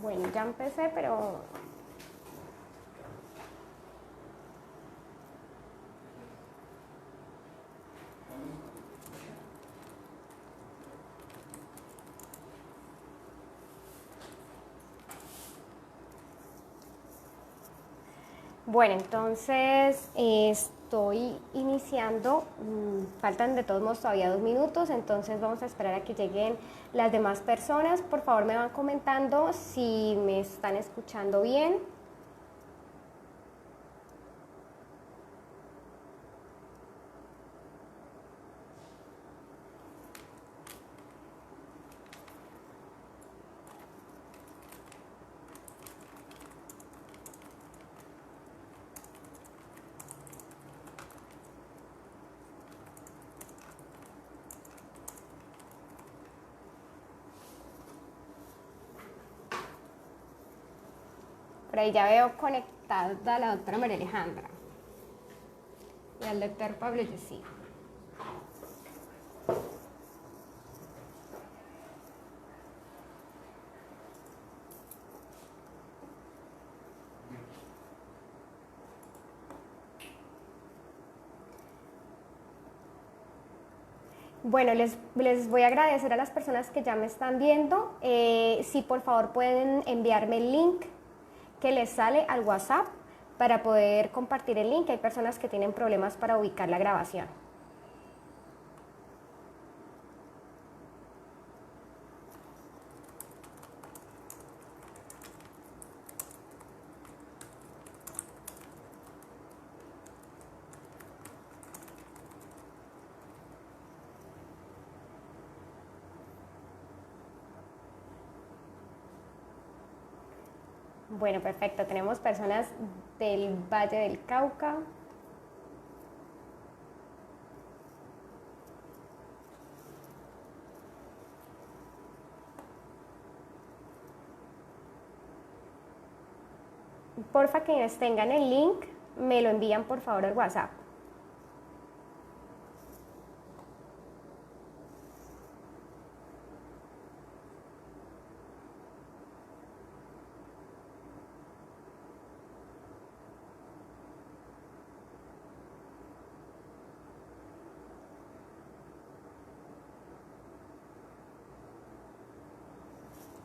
Bueno, ya empecé, pero... Bueno, entonces estoy iniciando, faltan de todos modos todavía 2 minutos, entonces vamos a esperar a que lleguen las demás personas. Por favor me van comentando si me están escuchando bien. Por ahí ya veo conectada a la doctora María Alejandra y al doctor Pablo Yesí. Bueno, les voy a agradecer a las personas que ya me están viendo. Si por favor pueden enviarme el link que les sale al WhatsApp para poder compartir el link. Hay personas que tienen problemas para ubicar la grabación. Bueno, perfecto. Tenemos personas del Valle del Cauca. Porfa, quienes tengan el link, me lo envían por favor al WhatsApp.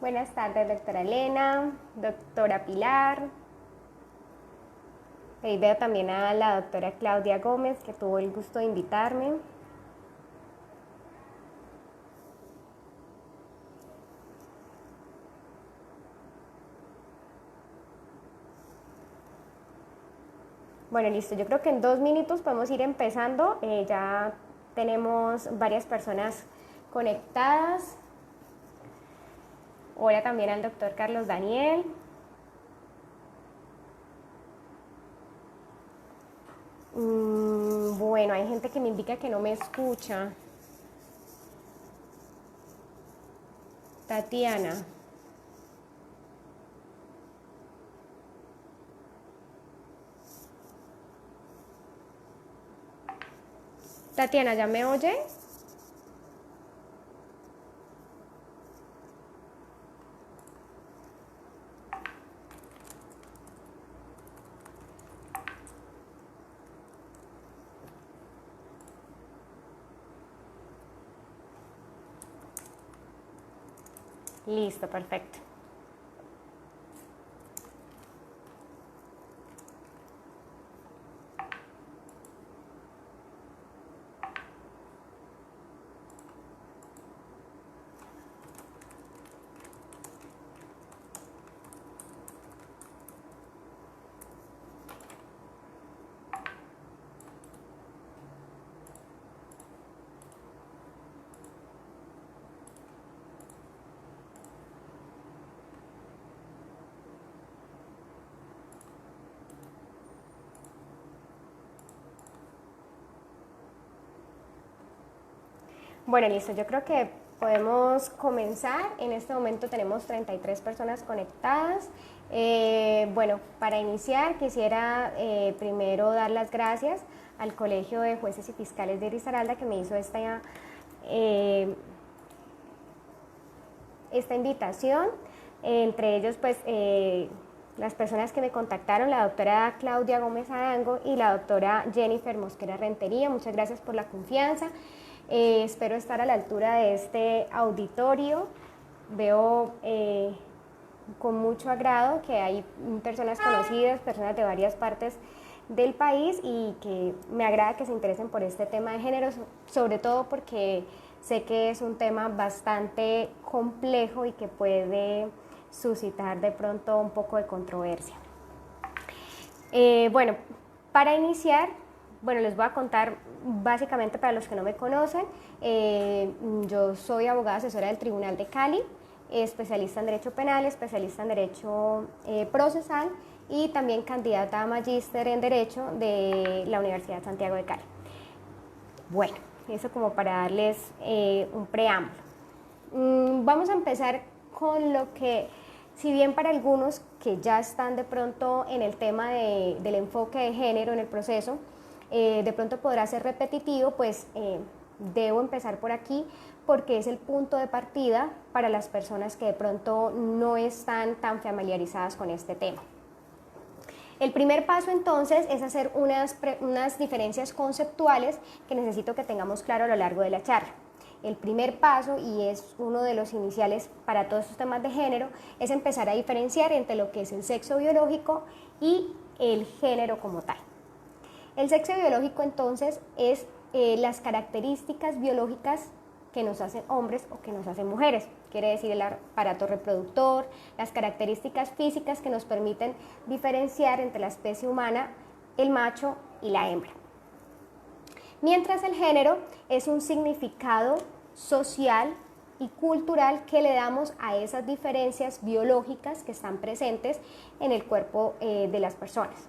Buenas tardes, doctora Elena, doctora Pilar. Ahí veo también a la doctora Claudia Gómez, que tuvo el gusto de invitarme. Bueno, listo. Yo creo que en 2 minutos podemos ir empezando. Ya tenemos varias personas conectadas. Hola también al doctor Carlos Daniel. Bueno, hay gente que me indica que no me escucha. Tatiana. Tatiana, ¿ya me oye? Listo, perfecto. Bueno, listo, yo creo que podemos comenzar. En este momento tenemos 33 personas conectadas. Bueno, para iniciar quisiera primero dar las gracias al Colegio de Jueces y Fiscales de Risaralda, que me hizo esta invitación. Entre ellos, pues, las personas que me contactaron, la doctora Claudia Gómez Arango y la doctora Jennifer Mosquera Rentería. Muchas gracias por la confianza. Espero estar a la altura de este auditorio. Veo con mucho agrado que hay personas conocidas, personas de varias partes del país, y que me agrada que se interesen por este tema de género, sobre todo porque sé que es un tema bastante complejo y que puede suscitar de pronto un poco de controversia. Bueno, para iniciar, les voy a contar básicamente para los que no me conocen. Yo soy abogada asesora del Tribunal de Cali, especialista en Derecho Penal, especialista en Derecho Procesal y también candidata a magíster en Derecho de la Universidad Santiago de Cali. Bueno, eso como para darles un preámbulo. Vamos a empezar con lo que, si bien para algunos que ya están de pronto en el tema del enfoque de género en el proceso, de pronto podrá ser repetitivo, pues debo empezar por aquí porque es el punto de partida para las personas que de pronto no están tan familiarizadas con este tema. El primer paso entonces es hacer unas diferencias conceptuales que necesito que tengamos claro a lo largo de la charla. El primer paso, y es uno de los iniciales para todos estos temas de género, es empezar a diferenciar entre lo que es el sexo biológico y el género como tal. El sexo biológico entonces es las características biológicas que nos hacen hombres o que nos hacen mujeres. Quiere decir el aparato reproductor, las características físicas que nos permiten diferenciar entre la especie humana, el macho y la hembra. Mientras el género es un significado social y cultural que le damos a esas diferencias biológicas que están presentes en el cuerpo de las personas.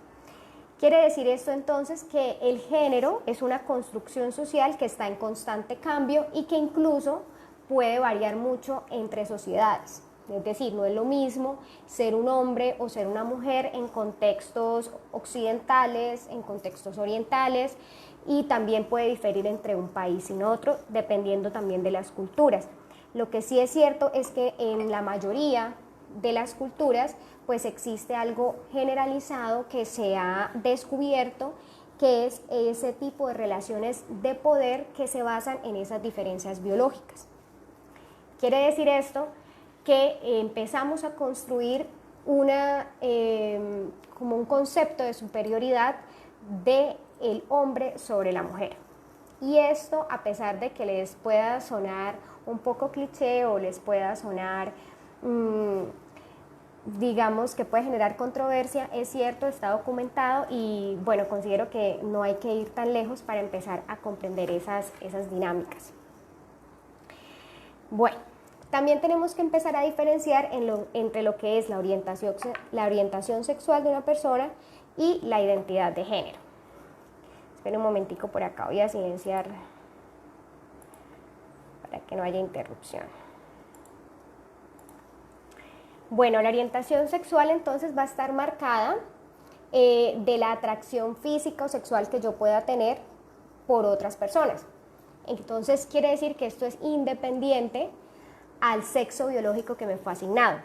Quiere decir esto entonces que el género es una construcción social que está en constante cambio y que incluso puede variar mucho entre sociedades. Es decir, no es lo mismo ser un hombre o ser una mujer en contextos occidentales, en contextos orientales, y también puede diferir entre un país y otro, dependiendo también de las culturas. Lo que sí es cierto es que en la mayoría de las culturas pues existe algo generalizado que se ha descubierto, que es ese tipo de relaciones de poder que se basan en esas diferencias biológicas. Quiere decir esto que empezamos a construir como un concepto de superioridad del hombre sobre la mujer. Y esto, a pesar de que les pueda sonar un poco cliché o les pueda sonar digamos que puede generar controversia, es cierto, está documentado, y bueno, considero que no hay que ir tan lejos para empezar a comprender esas dinámicas. Bueno, también tenemos que empezar a diferenciar entre lo que es la orientación sexual de una persona y la identidad de género. Esperen un momentico, por acá voy a silenciar para que no haya interrupción. Bueno, la orientación sexual entonces va a estar marcada de la atracción física o sexual que yo pueda tener por otras personas. Entonces quiere decir que esto es independiente al sexo biológico que me fue asignado.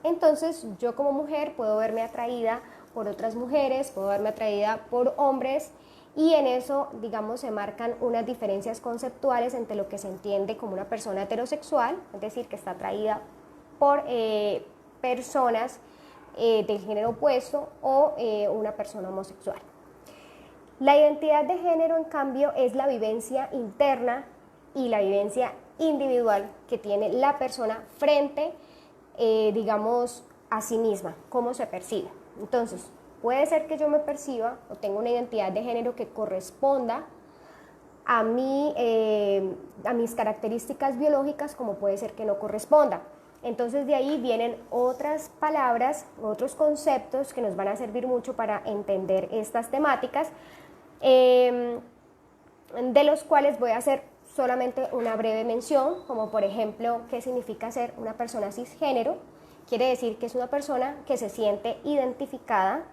Entonces yo como mujer puedo verme atraída por otras mujeres, puedo verme atraída por hombres, y en eso, digamos, se marcan unas diferencias conceptuales entre lo que se entiende como una persona heterosexual, es decir, que está atraída por personas del género opuesto, o una persona homosexual. La identidad de género, en cambio, es la vivencia interna y la vivencia individual que tiene la persona frente, digamos, a sí misma, cómo se percibe. Entonces, puede ser que yo me perciba o tenga una identidad de género que corresponda a mis características biológicas, como puede ser que no corresponda. Entonces de ahí vienen otras palabras, otros conceptos que nos van a servir mucho para entender estas temáticas, de los cuales voy a hacer solamente una breve mención, como por ejemplo, ¿qué significa ser una persona cisgénero? Quiere decir que es una persona que se siente identificada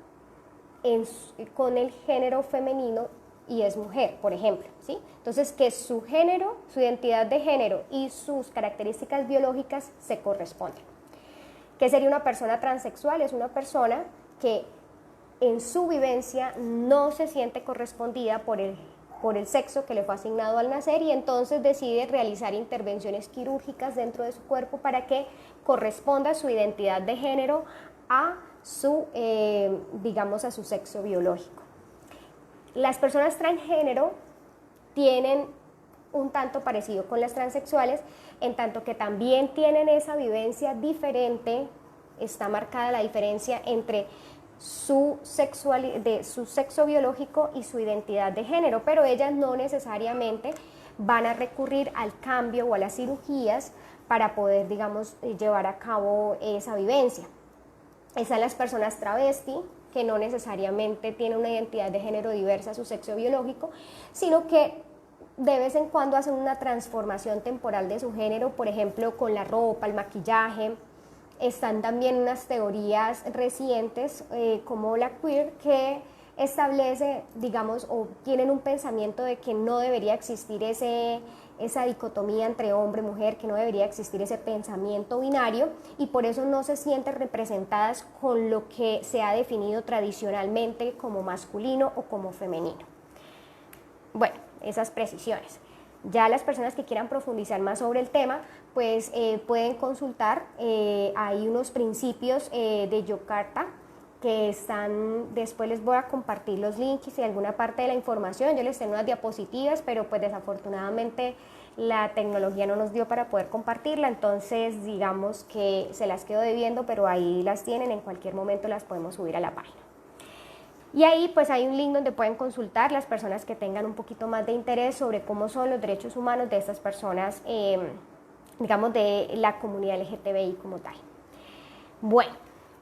con el género femenino y es mujer, por ejemplo, ¿sí? Entonces, que su género, su identidad de género y sus características biológicas se corresponden. ¿Qué sería una persona transexual? Es una persona que en su vivencia no se siente correspondida por el sexo que le fue asignado al nacer y entonces decide realizar intervenciones quirúrgicas dentro de su cuerpo para que corresponda su identidad de género a su, digamos, a su sexo biológico. Las personas transgénero tienen un tanto parecido con las transexuales, en tanto que también tienen esa vivencia diferente, está marcada la diferencia entre su sexo biológico y su identidad de género, pero ellas no necesariamente van a recurrir al cambio o a las cirugías para poder, digamos, llevar a cabo esa vivencia. Están las personas travesti, que no necesariamente tienen una identidad de género diversa a su sexo biológico, sino que de vez en cuando hacen una transformación temporal de su género, por ejemplo, con la ropa, el maquillaje. Están también unas teorías recientes como la queer, que establece, digamos, o tienen un pensamiento de que no debería existir esa dicotomía entre hombre y mujer, que no debería existir ese pensamiento binario y por eso no se sienten representadas con lo que se ha definido tradicionalmente como masculino o como femenino. Bueno, esas precisiones. Ya las personas que quieran profundizar más sobre el tema, pues pueden consultar, hay unos principios de Yakarta que están, después les voy a compartir los links y alguna parte de la información, yo les tengo unas diapositivas, pero pues desafortunadamente la tecnología no nos dio para poder compartirla, entonces digamos que se las quedo debiendo, pero ahí las tienen, en cualquier momento las podemos subir a la página. Y ahí pues hay un link donde pueden consultar las personas que tengan un poquito más de interés sobre cómo son los derechos humanos de estas personas, digamos, de la comunidad LGTBI como tal. Bueno,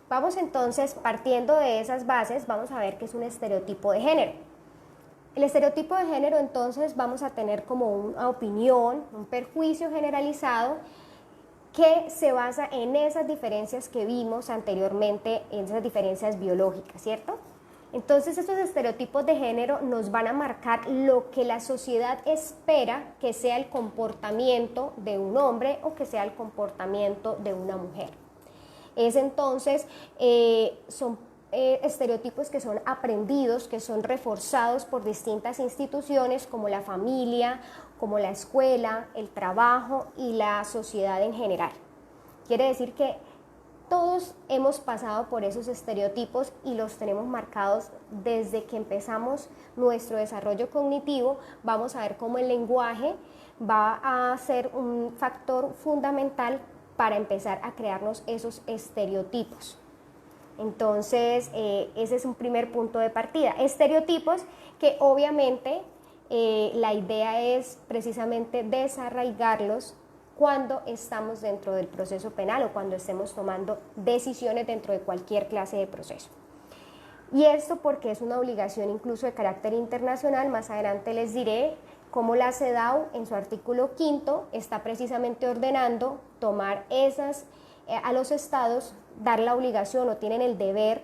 vamos entonces, partiendo de esas bases, vamos a ver qué es un estereotipo de género. El estereotipo de género entonces vamos a tener como una opinión, un perjuicio generalizado que se basa en esas diferencias que vimos anteriormente, en esas diferencias biológicas, ¿cierto? Entonces estos estereotipos de género nos van a marcar lo que la sociedad espera que sea el comportamiento de un hombre o que sea el comportamiento de una mujer. Es entonces, son estereotipos que son aprendidos, que son reforzados por distintas instituciones como la familia, como la escuela, el trabajo y la sociedad en general. Quiere decir que todos hemos pasado por esos estereotipos y los tenemos marcados desde que empezamos nuestro desarrollo cognitivo. Vamos a ver cómo el lenguaje va a ser un factor fundamental para empezar a crearnos esos estereotipos. Entonces, ese es un primer punto de partida. Estereotipos que obviamente la idea es precisamente desarraigarlos cuando estamos dentro del proceso penal o cuando estemos tomando decisiones dentro de cualquier clase de proceso. Y esto porque es una obligación incluso de carácter internacional. Más adelante les diré cómo la CEDAW en su artículo 5 está precisamente ordenando tomar a los estados, dar la obligación o tienen el deber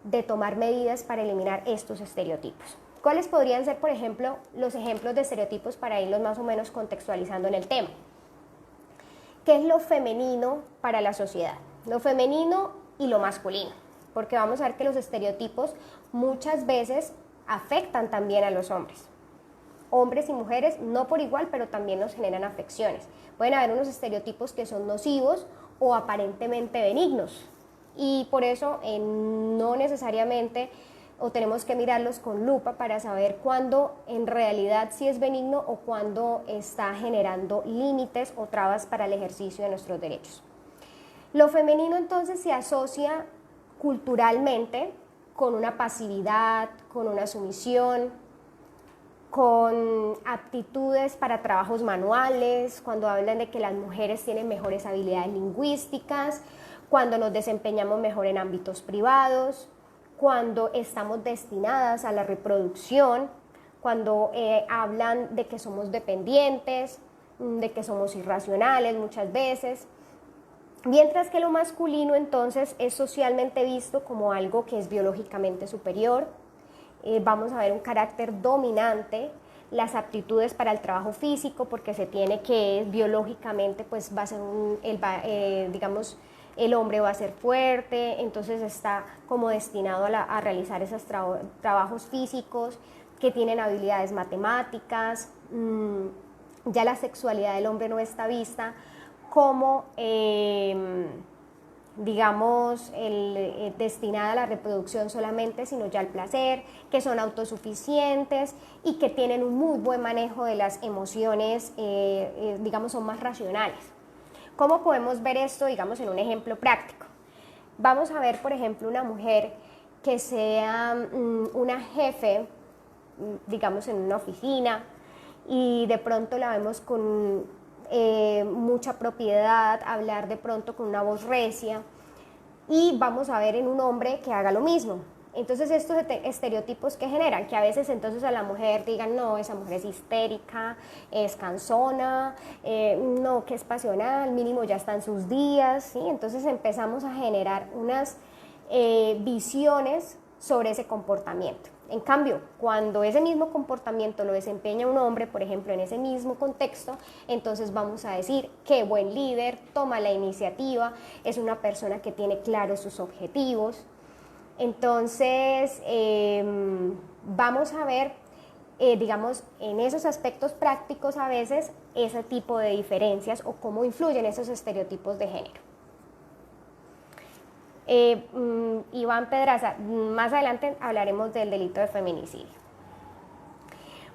de tomar medidas para eliminar estos estereotipos. ¿Cuáles podrían ser, por ejemplo, los ejemplos de estereotipos para irlos más o menos contextualizando en el tema? ¿Qué es lo femenino para la sociedad? Lo femenino y lo masculino, porque vamos a ver que los estereotipos muchas veces afectan también a los hombres. Hombres y mujeres, no por igual, pero también nos generan afecciones. Pueden haber unos estereotipos que son nocivos o aparentemente benignos, y por eso no necesariamente o tenemos que mirarlos con lupa para saber cuándo en realidad sí es benigno o cuándo está generando límites o trabas para el ejercicio de nuestros derechos. Lo femenino entonces se asocia culturalmente con una pasividad, con una sumisión, con aptitudes para trabajos manuales, cuando hablan de que las mujeres tienen mejores habilidades lingüísticas, cuando nos desempeñamos mejor en ámbitos privados, cuando estamos destinadas a la reproducción, cuando hablan de que somos dependientes, de que somos irracionales muchas veces, mientras que lo masculino entonces es socialmente visto como algo que es biológicamente superior. Vamos a ver un carácter dominante, las aptitudes para el trabajo físico, porque se tiene que biológicamente pues va a ser el hombre va a ser fuerte, entonces está como destinado a realizar esos trabajos físicos, que tienen habilidades matemáticas. Ya la sexualidad del hombre no está vista como, digamos, destinada a la reproducción solamente, sino ya al placer, que son autosuficientes y que tienen un muy buen manejo de las emociones, digamos, son más racionales. ¿Cómo podemos ver esto, digamos, en un ejemplo práctico? Vamos a ver, por ejemplo, una mujer que sea una jefe, digamos, en una oficina, y de pronto la vemos con mucha propiedad, hablar de pronto con una voz recia, y vamos a ver en un hombre que haga lo mismo. Entonces estos estereotipos que generan, que a veces entonces a la mujer digan, no, esa mujer es histérica, es cansona, no, que es pasional, mínimo ya está en sus días, ¿sí? Entonces empezamos a generar unas visiones sobre ese comportamiento. En cambio, cuando ese mismo comportamiento lo desempeña un hombre, por ejemplo, en ese mismo contexto, entonces vamos a decir qué buen líder, toma la iniciativa, es una persona que tiene claros sus objetivos. Entonces, vamos a ver, digamos, en esos aspectos prácticos a veces, ese tipo de diferencias o cómo influyen esos estereotipos de género. Iván Pedraza, más adelante hablaremos del delito de feminicidio.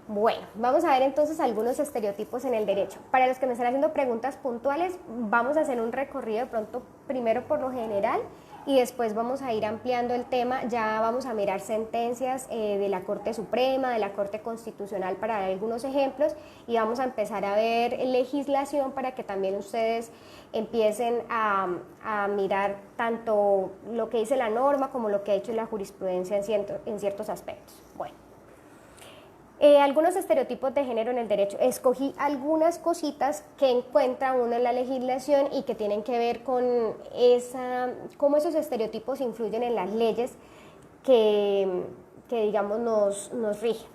Bueno, vamos a ver entonces algunos estereotipos en el derecho. Para los que me están haciendo preguntas puntuales, vamos a hacer un recorrido de pronto primero por lo general y después vamos a ir ampliando el tema. Ya vamos a mirar sentencias de la Corte Suprema, de la Corte Constitucional para dar algunos ejemplos, y vamos a empezar a ver legislación para que también ustedes empiecen a mirar tanto lo que dice la norma como lo que ha hecho la jurisprudencia en ciertos aspectos. Bueno, algunos estereotipos de género en el derecho. Escogí algunas cositas que encuentra uno en la legislación y que tienen que ver con cómo esos estereotipos influyen en las leyes que digamos, nos rigen.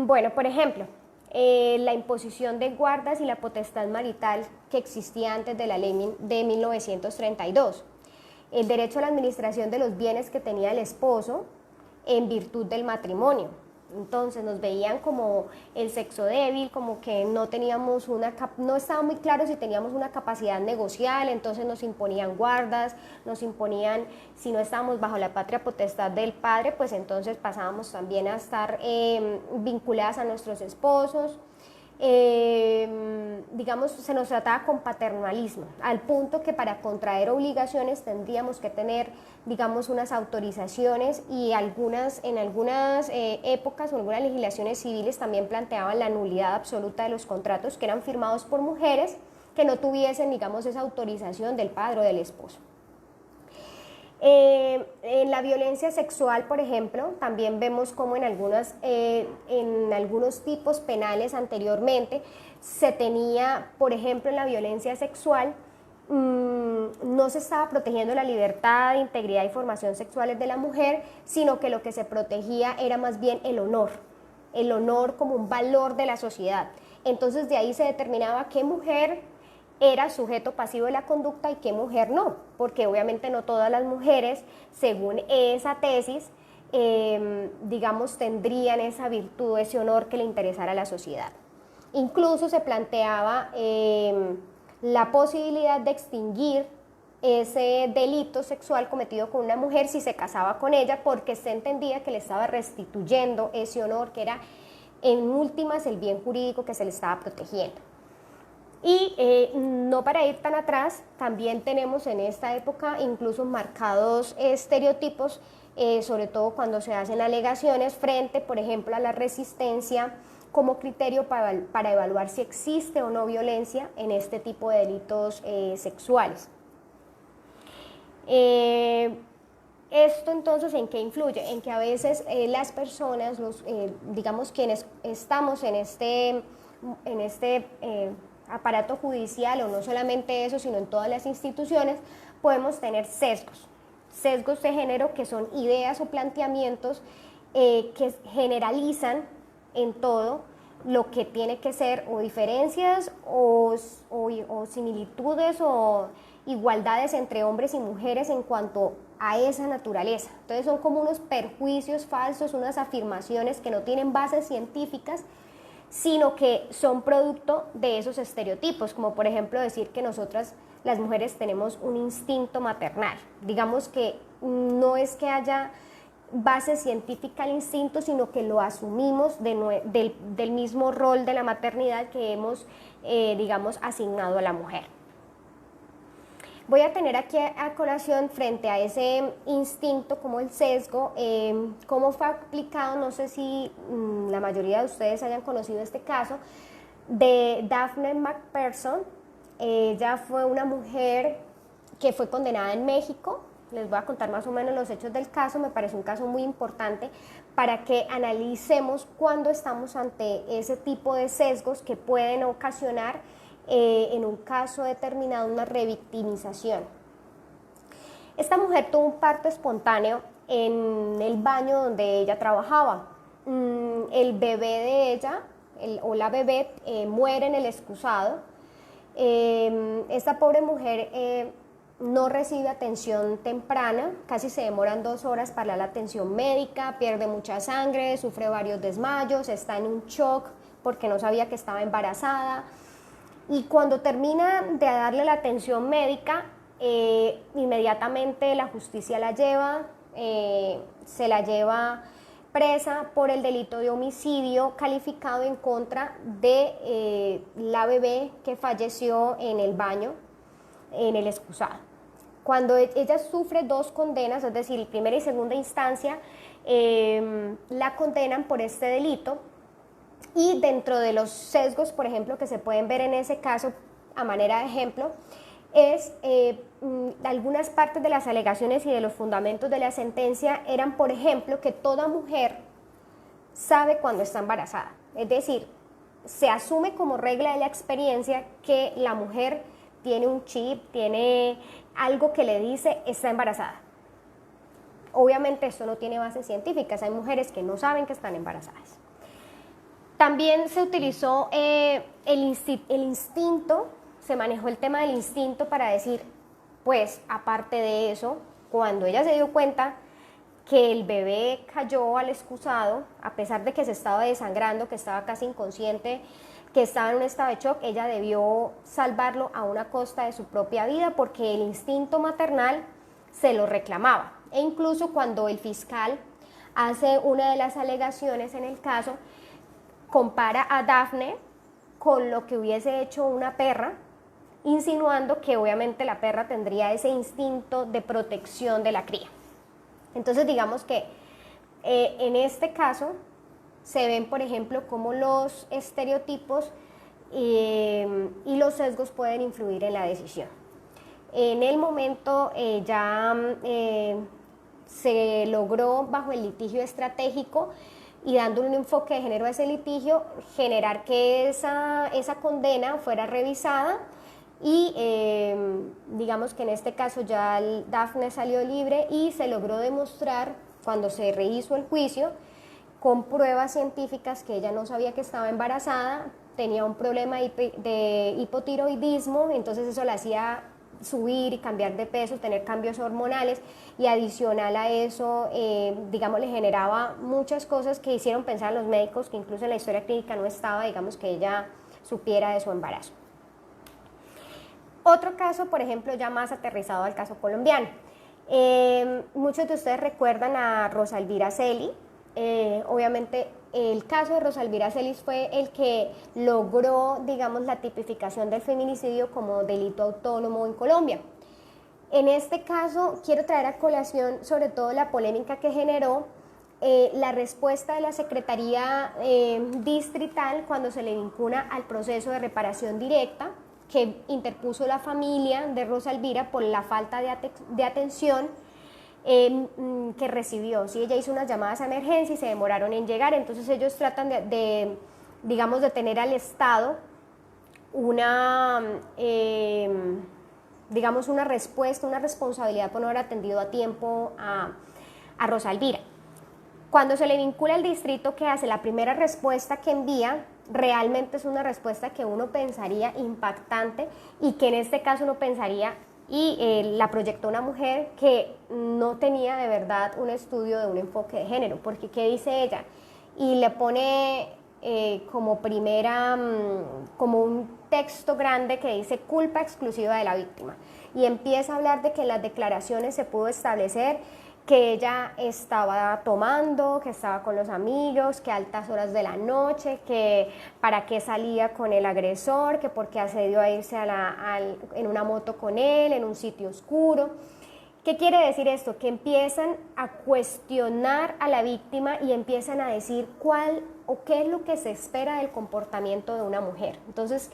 Bueno, por ejemplo, la imposición de guardas y la potestad marital que existía antes de la ley de 1932, el derecho a la administración de los bienes que tenía el esposo en virtud del matrimonio. Entonces nos veían como el sexo débil, como que no estaba muy claro si teníamos una capacidad negocial, entonces nos imponían guardas, nos imponían, si no estábamos bajo la patria potestad del padre, pues entonces pasábamos también a estar vinculadas a nuestros esposos. Digamos, se nos trataba con paternalismo, al punto que para contraer obligaciones tendríamos que tener, digamos, unas autorizaciones, y en algunas épocas o algunas legislaciones civiles también planteaban la nulidad absoluta de los contratos que eran firmados por mujeres que no tuviesen, digamos, esa autorización del padre o del esposo. En la violencia sexual, por ejemplo, también vemos cómo en algunos tipos penales anteriormente se tenía, por ejemplo, en la violencia sexual, no se estaba protegiendo la libertad, integridad y formación sexuales de la mujer, sino que lo que se protegía era más bien el honor como un valor de la sociedad. Entonces de ahí se determinaba qué mujer era sujeto pasivo de la conducta y qué mujer no, porque obviamente no todas las mujeres, según esa tesis, digamos, tendrían esa virtud, ese honor que le interesara a la sociedad. Incluso se planteaba la posibilidad de extinguir ese delito sexual cometido con una mujer si se casaba con ella, porque se entendía que le estaba restituyendo ese honor que era en últimas el bien jurídico que se le estaba protegiendo. Y no para ir tan atrás, también tenemos en esta época incluso marcados estereotipos, sobre todo cuando se hacen alegaciones frente, por ejemplo, a la resistencia como criterio para evaluar si existe o no violencia en este tipo de delitos sexuales. Esto entonces, ¿en qué influye? En que a veces las personas, digamos quienes estamos en este aparato judicial, o no solamente eso, sino en todas las instituciones, podemos tener sesgos de género, que son ideas o planteamientos que generalizan en todo lo que tiene que ser o diferencias o similitudes o igualdades entre hombres y mujeres en cuanto a esa naturaleza. Entonces son como unos perjuicios falsos, unas afirmaciones que no tienen bases científicas, sino que son producto de esos estereotipos, como por ejemplo decir que nosotras las mujeres tenemos un instinto maternal. Digamos que no es que haya base científica al instinto, sino que lo asumimos del mismo rol de la maternidad que hemos, digamos, asignado a la mujer. Voy a tener aquí a colación, frente a ese instinto como el sesgo, cómo fue aplicado, no sé si la mayoría de ustedes hayan conocido este caso, de Daphne McPherson. Ella fue una mujer que fue condenada en México. Les voy a contar más o menos los hechos del caso. Me parece un caso muy importante para que analicemos cuando estamos ante ese tipo de sesgos que pueden ocasionar en un caso determinado una revictimización. Esta mujer tuvo un parto espontáneo en el baño donde ella trabajaba. El bebé de ella, o la bebé, muere en el excusado. Esta pobre mujer no recibe atención temprana, casi se demoran 2 horas para la atención médica, pierde mucha sangre, sufre varios desmayos, está en un shock porque no sabía que estaba embarazada. Y cuando termina de darle la atención médica, inmediatamente la justicia la lleva, se la lleva presa por el delito de homicidio calificado en contra de la bebé que falleció en el baño, en el excusado. Cuando ella sufre 2 condenas, es decir, primera y segunda instancia, la condenan por este delito. Y dentro de los sesgos, por ejemplo, que se pueden ver en ese caso, a manera de ejemplo, es algunas partes de las alegaciones y de los fundamentos de la sentencia eran, por ejemplo, que toda mujer sabe cuando está embarazada. Es decir, se asume como regla de la experiencia que la mujer tiene un chip, tiene algo que le dice está embarazada. Obviamente esto no tiene bases científicas, hay mujeres que no saben que están embarazadas. También se utilizó el instinto, se manejó el tema del instinto para decir, pues aparte de eso, cuando ella se dio cuenta que el bebé cayó al excusado, a pesar de que se estaba desangrando, que estaba casi inconsciente, que estaba en un estado de shock, ella debió salvarlo a una costa de su propia vida porque el instinto maternal se lo reclamaba. E incluso cuando el fiscal hace una de las alegaciones en el caso, compara a Daphne con lo que hubiese hecho una perra, insinuando que obviamente la perra tendría ese instinto de protección de la cría. Entonces digamos que en este caso se ven, por ejemplo, cómo los estereotipos y los sesgos pueden influir en la decisión. En el momento se logró, bajo el litigio estratégico y dándole un enfoque de género a ese litigio, generar que esa condena fuera revisada y digamos que en este caso ya Daphne salió libre y se logró demostrar, cuando se rehizo el juicio, con pruebas científicas, que ella no sabía que estaba embarazada, tenía un problema de hipotiroidismo, entonces eso la hacía subir y cambiar de peso, tener cambios hormonales, y adicional a eso, digamos, le generaba muchas cosas que hicieron pensar a los médicos que incluso en la historia clínica no estaba, digamos, que ella supiera de su embarazo. Otro caso, por ejemplo, ya más aterrizado al caso colombiano. Muchos de ustedes recuerdan a Rosa Elvira Celi. Obviamente el caso de Rosa Elvira Celis fue el que logró, digamos, la tipificación del feminicidio como delito autónomo en Colombia. En este caso quiero traer a colación sobre todo la polémica que generó la respuesta de la Secretaría Distrital cuando se le vincula al proceso de reparación directa que interpuso la familia de Rosa Elvira por la falta de atención que recibió. Sí, ella hizo unas llamadas a emergencia y se demoraron en llegar, entonces ellos tratan digamos, de tener al Estado digamos, una respuesta, una responsabilidad por no haber atendido a tiempo a Rosa Elvira. Cuando se le vincula al distrito, que hace la primera respuesta que envía, realmente es una respuesta que uno pensaría impactante y que en este caso uno pensaría y la proyectó una mujer que no tenía de verdad un estudio de un enfoque de género, porque ¿qué dice ella? Y le pone como primera, como un texto grande que dice culpa exclusiva de la víctima, y empieza a hablar de que en las declaraciones se pudo establecer que ella estaba tomando, que estaba con los amigos, que a altas horas de la noche, que para qué salía con el agresor, que por qué accedió a irse en una moto con él, en un sitio oscuro. ¿Qué quiere decir esto? Que empiezan a cuestionar a la víctima y empiezan a decir cuál o qué es lo que se espera del comportamiento de una mujer. Entonces,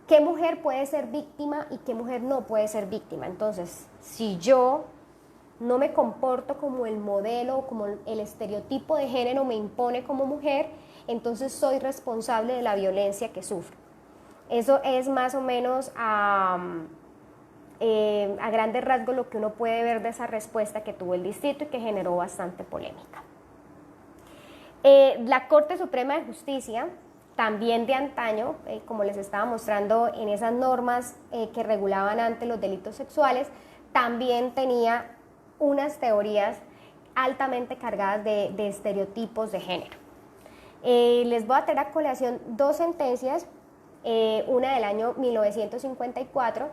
¿qué mujer puede ser víctima y qué mujer no puede ser víctima? Entonces, si yo no me comporto como el modelo o como el estereotipo de género me impone como mujer, entonces soy responsable de la violencia que sufro. Eso es más o menos a grandes rasgos lo que uno puede ver de esa respuesta que tuvo el distrito y que generó bastante polémica. La Corte Suprema de Justicia, también de antaño, como les estaba mostrando en esas normas que regulaban antes los delitos sexuales, también tenía unas teorías altamente cargadas de estereotipos de género. Les voy a traer a colación dos sentencias, una del año 1954,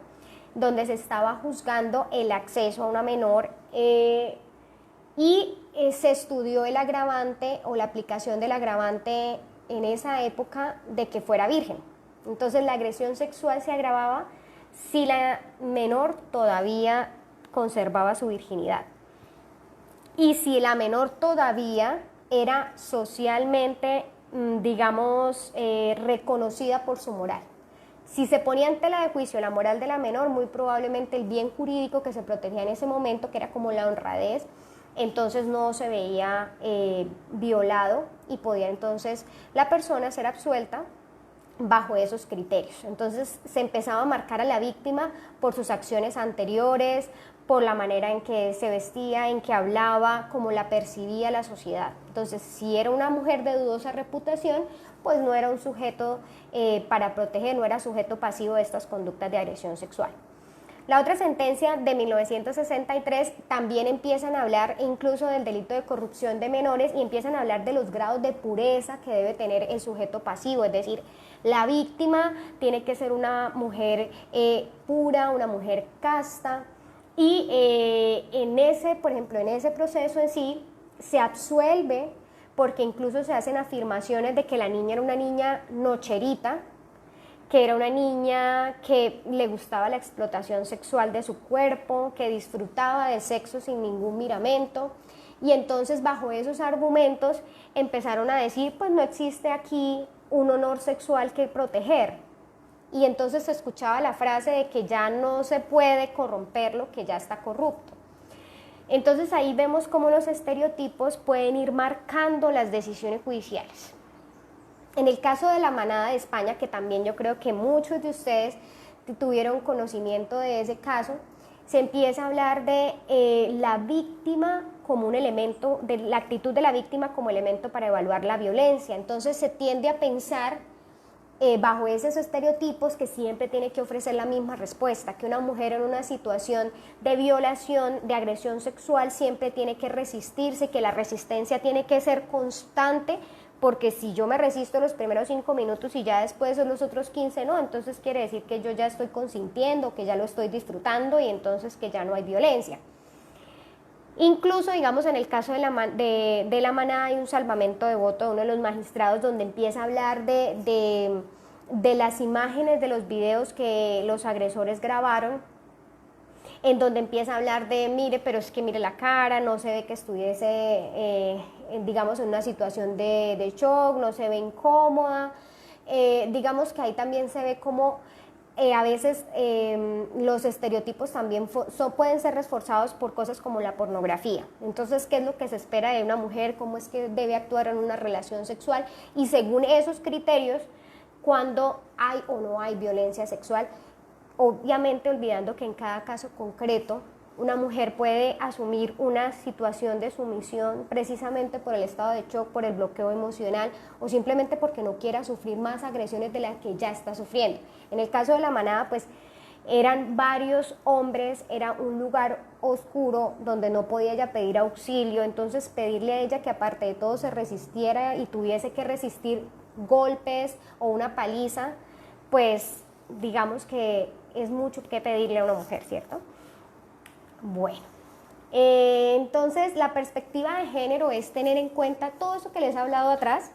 donde se estaba juzgando el acceso a una menor y se estudió el agravante o la aplicación del agravante en esa época de que fuera virgen. Entonces la agresión sexual se agravaba si la menor todavía conservaba su virginidad y si la menor todavía era socialmente, digamos, reconocida por su moral. Si se ponía en tela de juicio la moral de la menor, muy probablemente el bien jurídico que se protegía en ese momento, que era como la honradez, entonces no se veía violado y podía entonces la persona ser absuelta bajo esos criterios. Entonces se empezaba a marcar a la víctima por sus acciones anteriores, por la manera en que se vestía, en que hablaba, cómo la percibía la sociedad. Entonces, si era una mujer de dudosa reputación, pues no era un sujeto para proteger, no era sujeto pasivo de estas conductas de agresión sexual. La otra sentencia de 1963 también empiezan a hablar incluso del delito de corrupción de menores y empiezan a hablar de los grados de pureza que debe tener el sujeto pasivo, es decir, la víctima tiene que ser una mujer pura, una mujer casta, y por ejemplo, en ese proceso en sí se absuelve porque incluso se hacen afirmaciones de que la niña era una niña nocherita, que era una niña que le gustaba la explotación sexual de su cuerpo, que disfrutaba del sexo sin ningún miramento, y entonces bajo esos argumentos empezaron a decir, pues no existe aquí un honor sexual que proteger, y entonces se escuchaba la frase de que ya no se puede corromperlo, que ya está corrupto. Entonces ahí vemos cómo los estereotipos pueden ir marcando las decisiones judiciales. En el caso de la Manada de España, que también yo creo que muchos de ustedes tuvieron conocimiento de ese caso, se empieza a hablar de la víctima como un elemento, de la actitud de la víctima como elemento para evaluar la violencia. Entonces se tiende a pensar bajo esos estereotipos que siempre tiene que ofrecer la misma respuesta, que una mujer en una situación de violación, de agresión sexual, siempre tiene que resistirse, que la resistencia tiene que ser constante, porque si yo me resisto los primeros 5 minutos y ya después son los otros 15 no, entonces quiere decir que yo ya estoy consintiendo, que ya lo estoy disfrutando y entonces que ya no hay violencia. Incluso, digamos, en el caso de la Manada hay un salvamento de voto de uno de los magistrados donde empieza a hablar de las imágenes de los videos que los agresores grabaron, en donde empieza a hablar de, mire, pero es que mire la cara, no se ve que estuviese, digamos, en una situación de shock, no se ve incómoda, digamos que ahí también se ve como a veces los estereotipos también pueden ser reforzados por cosas como la pornografía. Entonces, ¿qué es lo que se espera de una mujer? ¿Cómo es que debe actuar en una relación sexual? Y según esos criterios, cuando hay o no hay violencia sexual, obviamente olvidando que en cada caso concreto una mujer puede asumir una situación de sumisión precisamente por el estado de shock, por el bloqueo emocional o simplemente porque no quiera sufrir más agresiones de las que ya está sufriendo. En el caso de la Manada, pues eran varios hombres, era un lugar oscuro donde no podía ella pedir auxilio, entonces pedirle a ella que aparte de todo se resistiera y tuviese que resistir golpes o una paliza, pues digamos que es mucho que pedirle a una mujer, ¿cierto? Bueno, entonces la perspectiva de género es tener en cuenta todo eso que les he hablado atrás,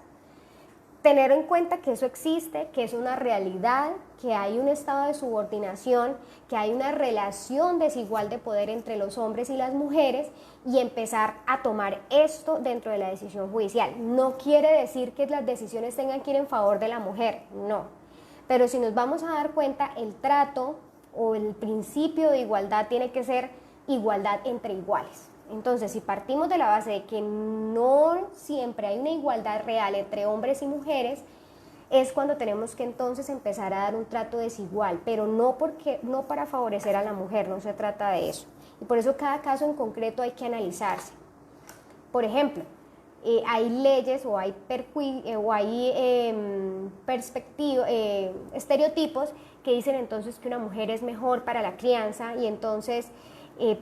tener en cuenta que eso existe, que es una realidad, que hay un estado de subordinación, que hay una relación desigual de poder entre los hombres y las mujeres y empezar a tomar esto dentro de la decisión judicial. No quiere decir que las decisiones tengan que ir en favor de la mujer, no. Pero si nos vamos a dar cuenta, el trato o el principio de igualdad tiene que ser igualdad entre iguales. Entonces, si partimos de la base de que no siempre hay una igualdad real entre hombres y mujeres, es cuando tenemos que entonces empezar a dar un trato desigual, pero no para favorecer a la mujer, no se trata de eso. Y por eso cada caso en concreto hay que analizarse. Por ejemplo, hay leyes o hay estereotipos que dicen entonces que una mujer es mejor para la crianza y entonces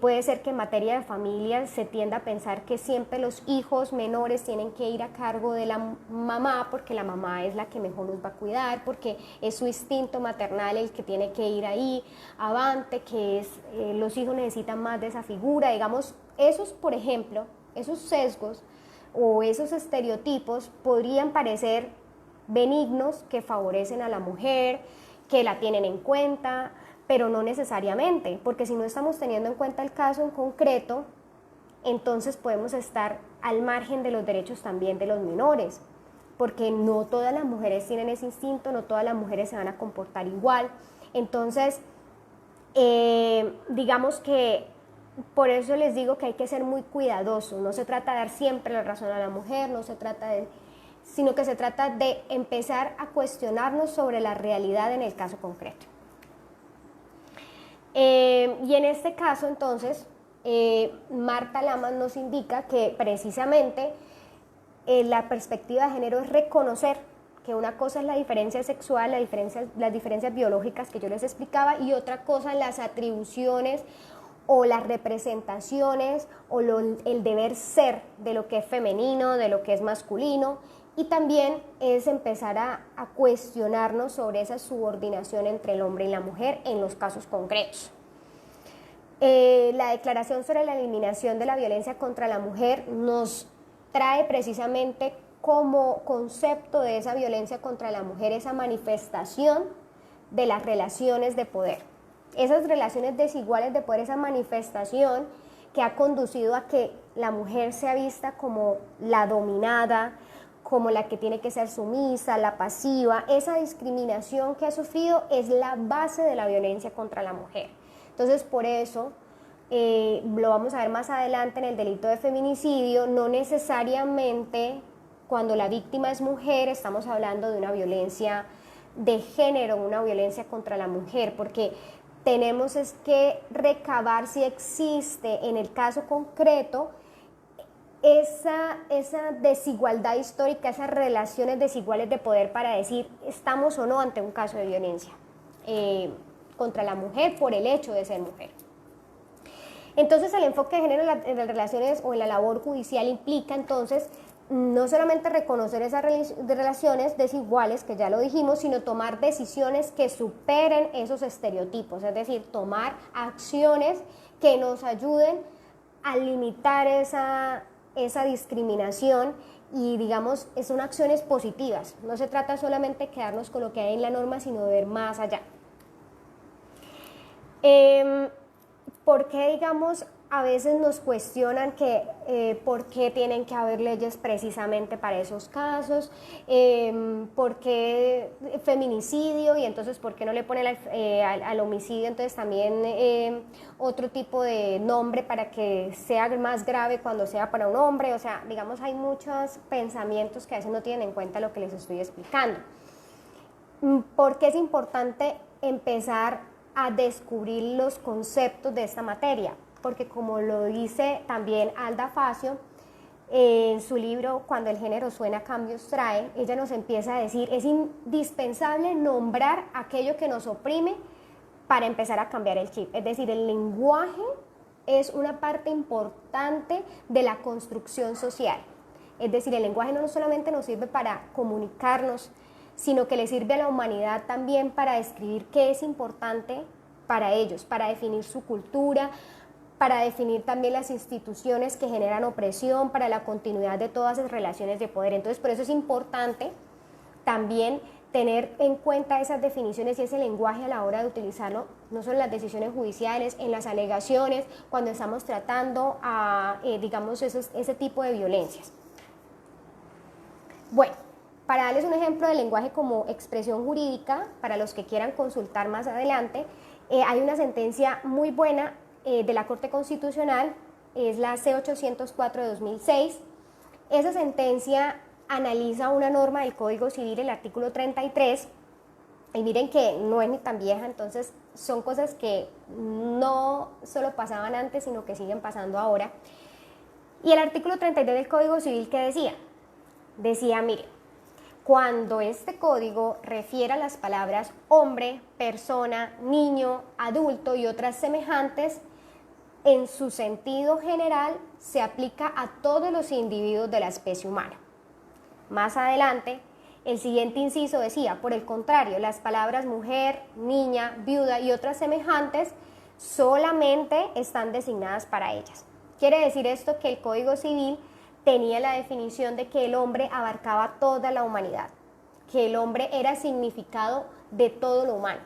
puede ser que en materia de familia se tienda a pensar que siempre los hijos menores tienen que ir a cargo de la mamá porque la mamá es la que mejor los va a cuidar, porque es su instinto maternal el que tiene que ir ahí avante, que los hijos necesitan más de esa figura. Digamos, esos, por ejemplo, esos sesgos o esos estereotipos podrían parecer benignos, que favorecen a la mujer, que la tienen en cuenta, pero no necesariamente, porque si no estamos teniendo en cuenta el caso en concreto, entonces podemos estar al margen de los derechos también de los menores, porque no todas las mujeres tienen ese instinto, no todas las mujeres se van a comportar igual. Entonces, digamos que por eso les digo que hay que ser muy cuidadosos, no se trata de dar siempre la razón a la mujer, sino que se trata de empezar a cuestionarnos sobre la realidad en el caso concreto. Y en este caso, entonces, Marta Lamas nos indica que precisamente la perspectiva de género es reconocer que una cosa es la diferencia sexual, las diferencias biológicas que yo les explicaba, y otra cosa las atribuciones o las representaciones o el deber ser de lo que es femenino, de lo que es masculino, y también es empezar a cuestionarnos sobre esa subordinación entre el hombre y la mujer en los casos concretos. La Declaración sobre la Eliminación de la Violencia contra la Mujer nos trae precisamente como concepto de esa violencia contra la mujer esa manifestación de las relaciones de poder. Esas relaciones desiguales de poder, esa manifestación que ha conducido a que la mujer sea vista como la dominada, como la que tiene que ser sumisa, la pasiva. Esa discriminación que ha sufrido es la base de la violencia contra la mujer. Entonces, por eso, lo vamos a ver más adelante en el delito de feminicidio, no necesariamente cuando la víctima es mujer estamos hablando de una violencia de género, una violencia contra la mujer, porque tenemos es que recabar si existe en el caso concreto esa desigualdad histórica, esas relaciones desiguales de poder para decir estamos o no ante un caso de violencia contra la mujer por el hecho de ser mujer. Entonces el enfoque de género en las relaciones o en la labor judicial implica entonces no solamente reconocer esas relaciones desiguales, que ya lo dijimos, sino tomar decisiones que superen esos estereotipos, es decir, tomar acciones que nos ayuden a limitar esa discriminación y, digamos, son acciones positivas. No se trata solamente de quedarnos con lo que hay en la norma, sino de ver más allá. ¿Por qué, digamos, a veces nos cuestionan que por qué tienen que haber leyes precisamente para esos casos? ¿Por qué feminicidio? Y entonces, ¿por qué no le ponen al homicidio entonces también otro tipo de nombre para que sea más grave cuando sea para un hombre? O sea, digamos, hay muchos pensamientos que a veces no tienen en cuenta lo que les estoy explicando. ¿Por qué es importante empezar a descubrir los conceptos de esta materia? Porque como lo dice también Alda Facio en su libro Cuando el género suena, cambios trae, ella nos empieza a decir, es indispensable nombrar aquello que nos oprime para empezar a cambiar el chip. Es decir, el lenguaje es una parte importante de la construcción social. Es decir, el lenguaje no solamente nos sirve para comunicarnos, sino que le sirve a la humanidad también para describir qué es importante para ellos, para definir su cultura, para definir también las instituciones que generan opresión, para la continuidad de todas esas relaciones de poder. Entonces, por eso es importante también tener en cuenta esas definiciones y ese lenguaje a la hora de utilizarlo, no solo en las decisiones judiciales, en las alegaciones, cuando estamos tratando digamos, ese tipo de violencias. Bueno, para darles un ejemplo del lenguaje como expresión jurídica, para los que quieran consultar más adelante, hay una sentencia muy buena de la Corte Constitucional, es la C804 de 2006. Esa sentencia analiza una norma del Código Civil, el artículo 33, y miren que no es ni tan vieja, entonces son cosas que no solo pasaban antes, sino que siguen pasando ahora. Y el artículo 33 del Código Civil, ¿qué decía? Decía, mire, cuando este código refiere a las palabras hombre, persona, niño, adulto y otras semejantes, en su sentido general se aplica a todos los individuos de la especie humana. Más adelante, el siguiente inciso decía, por el contrario, las palabras mujer, niña, viuda y otras semejantes solamente están designadas para ellas. Quiere decir esto que el Código Civil tenía la definición de que el hombre abarcaba toda la humanidad, que el hombre era significado de todo lo humano.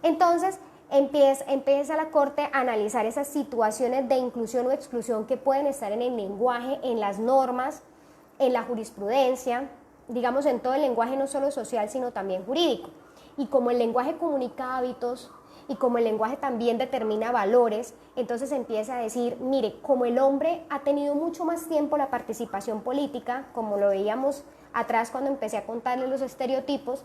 Entonces, empieza la Corte a analizar esas situaciones de inclusión o exclusión que pueden estar en el lenguaje, en las normas, en la jurisprudencia, digamos en todo el lenguaje no solo social, sino también jurídico. Y como el lenguaje comunica hábitos y como el lenguaje también determina valores, entonces empieza a decir, mire, como el hombre ha tenido mucho más tiempo la participación política, como lo veíamos atrás cuando empecé a contarles los estereotipos,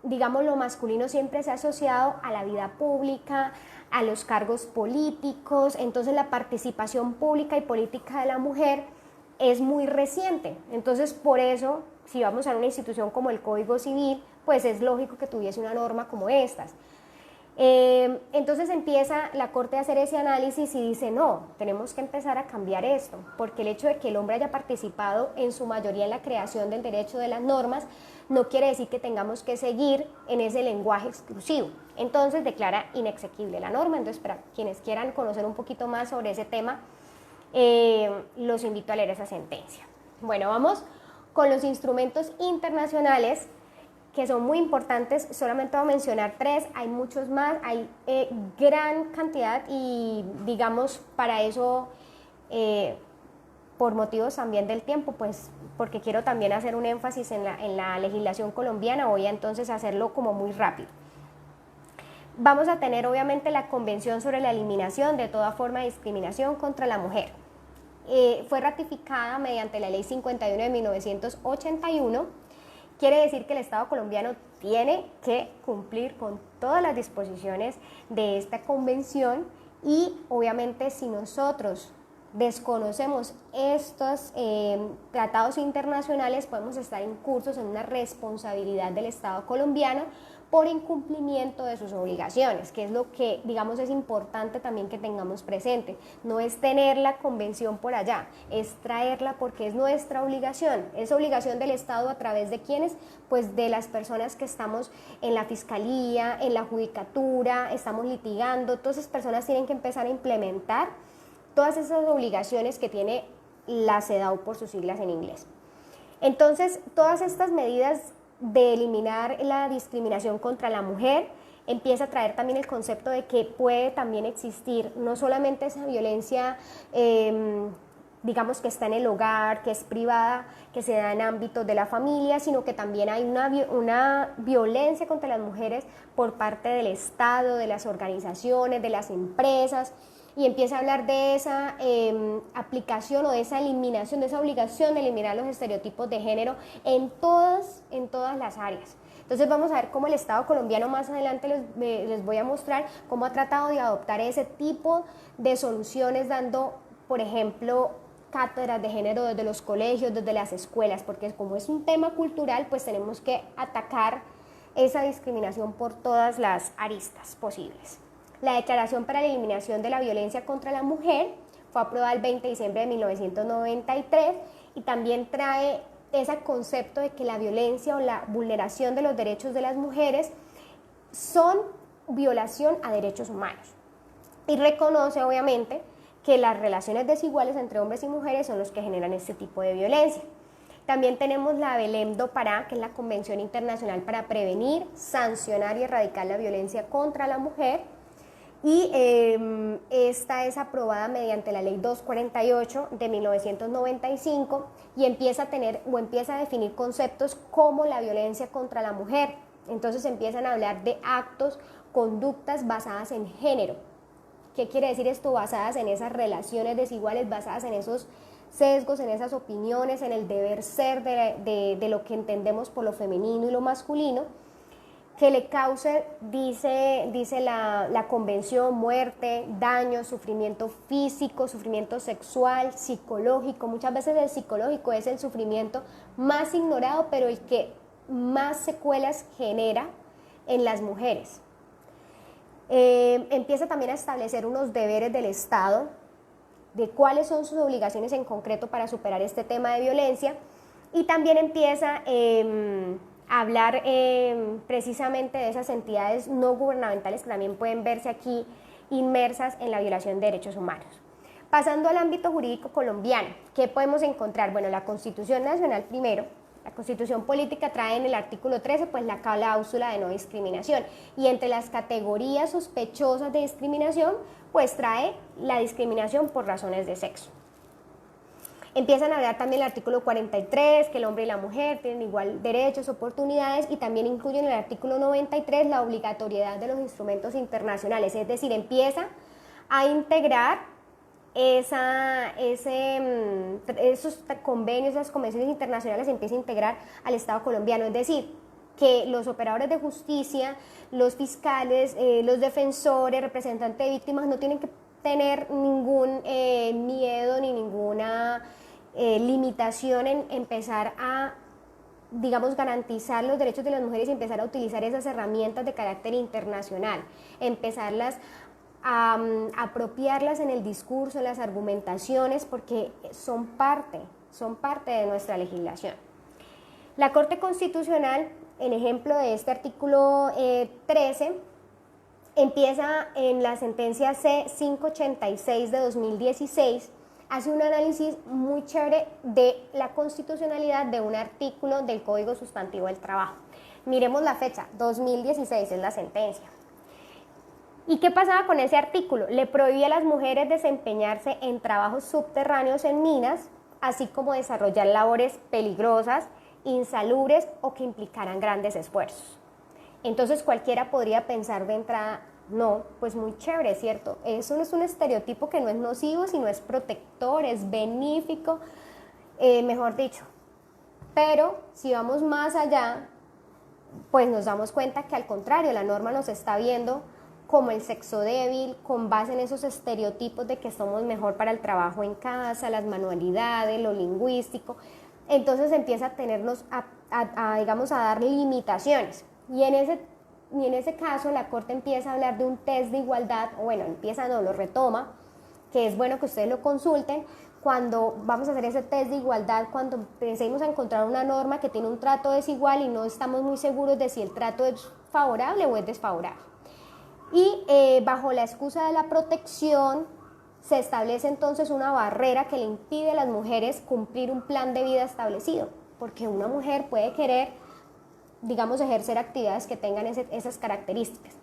digamos, lo masculino siempre se ha asociado a la vida pública, a los cargos políticos, entonces la participación pública y política de la mujer es muy reciente. Entonces, por eso, si vamos a una institución como el Código Civil, pues es lógico que tuviese una norma como estas. Entonces empieza la Corte a hacer ese análisis y dice, no, tenemos que empezar a cambiar esto, porque el hecho de que el hombre haya participado en su mayoría en la creación del derecho de las normas, no quiere decir que tengamos que seguir en ese lenguaje exclusivo. Entonces declara inexequible la norma. Entonces, para quienes quieran conocer un poquito más sobre ese tema, los invito a leer esa sentencia. Bueno, vamos con los instrumentos internacionales que son muy importantes. Solamente voy a mencionar 3, hay muchos más, hay gran cantidad y digamos para eso, por motivos también del tiempo, pues porque quiero también hacer un énfasis en la legislación colombiana, voy a entonces hacerlo como muy rápido. Vamos a tener obviamente la Convención sobre la Eliminación de toda forma de discriminación contra la mujer. Fue ratificada mediante la Ley 51 de 1981. Quiere decir que el Estado colombiano tiene que cumplir con todas las disposiciones de esta convención y obviamente si nosotros desconocemos estos tratados internacionales podemos estar incursos en una responsabilidad del Estado colombiano por incumplimiento de sus obligaciones, que es lo que, digamos, es importante también que tengamos presente. No es tener la convención por allá, es traerla porque es nuestra obligación. Es obligación del Estado a través de quienes, pues de las personas que estamos en la fiscalía, en la judicatura, estamos litigando. Todas esas personas tienen que empezar a implementar todas esas obligaciones que tiene la CEDAW por sus siglas en inglés. Entonces, todas estas medidas de eliminar la discriminación contra la mujer empieza a traer también el concepto de que puede también existir no solamente esa violencia, digamos que está en el hogar, que es privada, que se da en ámbitos de la familia, sino que también hay una violencia contra las mujeres por parte del Estado, de las organizaciones, de las empresas, y empieza a hablar de esa aplicación o de esa eliminación, de esa obligación de eliminar los estereotipos de género en todas las áreas. Entonces vamos a ver cómo el Estado colombiano más adelante les voy a mostrar cómo ha tratado de adoptar ese tipo de soluciones dando, por ejemplo, cátedras de género desde los colegios, desde las escuelas, porque como es un tema cultural, pues tenemos que atacar esa discriminación por todas las aristas posibles. La Declaración para la Eliminación de la Violencia contra la Mujer fue aprobada el 20 de diciembre de 1993 y también trae ese concepto de que la violencia o la vulneración de los derechos de las mujeres son violación a derechos humanos. Y reconoce, obviamente, que las relaciones desiguales entre hombres y mujeres son los que generan este tipo de violencia. También tenemos la Belém do Pará, que es la Convención Internacional para Prevenir, Sancionar y Erradicar la Violencia contra la Mujer, y esta es aprobada mediante la Ley 248 de 1995 y empieza a definir conceptos como la violencia contra la mujer. Entonces empiezan a hablar de actos, conductas basadas en género. ¿Qué quiere decir esto? Basadas en esas relaciones desiguales, basadas en esos sesgos, en esas opiniones, en el deber ser de lo que entendemos por lo femenino y lo masculino, que le cause, dice la convención, muerte, daño, sufrimiento físico, sufrimiento sexual, psicológico. Muchas veces el psicológico es el sufrimiento más ignorado, pero el que más secuelas genera en las mujeres. Empieza también a establecer unos deberes del Estado, de cuáles son sus obligaciones en concreto para superar este tema de violencia, y también empieza a hablar precisamente de esas entidades no gubernamentales que también pueden verse aquí inmersas en la violación de derechos humanos. Pasando al ámbito jurídico colombiano, ¿qué podemos encontrar? Bueno, la Constitución Nacional primero. La Constitución Política trae en el artículo 13 pues la cláusula de no discriminación, y entre las categorías sospechosas de discriminación pues trae la discriminación por razones de sexo. Empiezan a hablar también el artículo 43, que el hombre y la mujer tienen igual derechos, oportunidades, y también incluyen en el artículo 93 la obligatoriedad de los instrumentos internacionales, es decir, empieza a integrar esos convenios, esas convenciones internacionales, empieza a integrar al Estado colombiano, es decir, que los operadores de justicia, los fiscales, los defensores, representantes de víctimas no tienen que tener ningún miedo ni ninguna limitación en empezar a, digamos, garantizar los derechos de las mujeres y empezar a utilizar esas herramientas de carácter internacional, empezarlas a apropiarlas en el discurso, en las argumentaciones, porque son parte de nuestra legislación. La Corte Constitucional, en ejemplo de este artículo 13, empieza en la sentencia C-586 de 2016, hace un análisis muy chévere de la constitucionalidad de un artículo del Código Sustantivo del Trabajo. Miremos la fecha, 2016 es la sentencia. ¿Y qué pasaba con ese artículo? Le prohibía a las mujeres desempeñarse en trabajos subterráneos en minas, así como desarrollar labores peligrosas, insalubres o que implicaran grandes esfuerzos. Entonces cualquiera podría pensar de entrada, no, pues muy chévere, ¿cierto? Eso no es un estereotipo que no es nocivo, sino es protector, es benéfico, mejor dicho. Pero si vamos más allá, pues nos damos cuenta que al contrario, la norma nos está viendo como el sexo débil, con base en esos estereotipos de que somos mejor para el trabajo en casa, las manualidades, lo lingüístico. Entonces empieza a tenernos digamos, a dar limitaciones. Y en ese caso la Corte empieza a hablar de un test de igualdad, o bueno, lo retoma, que es bueno que ustedes lo consulten, cuando vamos a hacer ese test de igualdad, cuando pensemos a encontrar una norma que tiene un trato desigual y no estamos muy seguros de si el trato es favorable o es desfavorable. Y bajo la excusa de la protección se establece entonces una barrera que le impide a las mujeres cumplir un plan de vida establecido, porque una mujer puede querer, digamos, ejercer actividades que tengan esas características.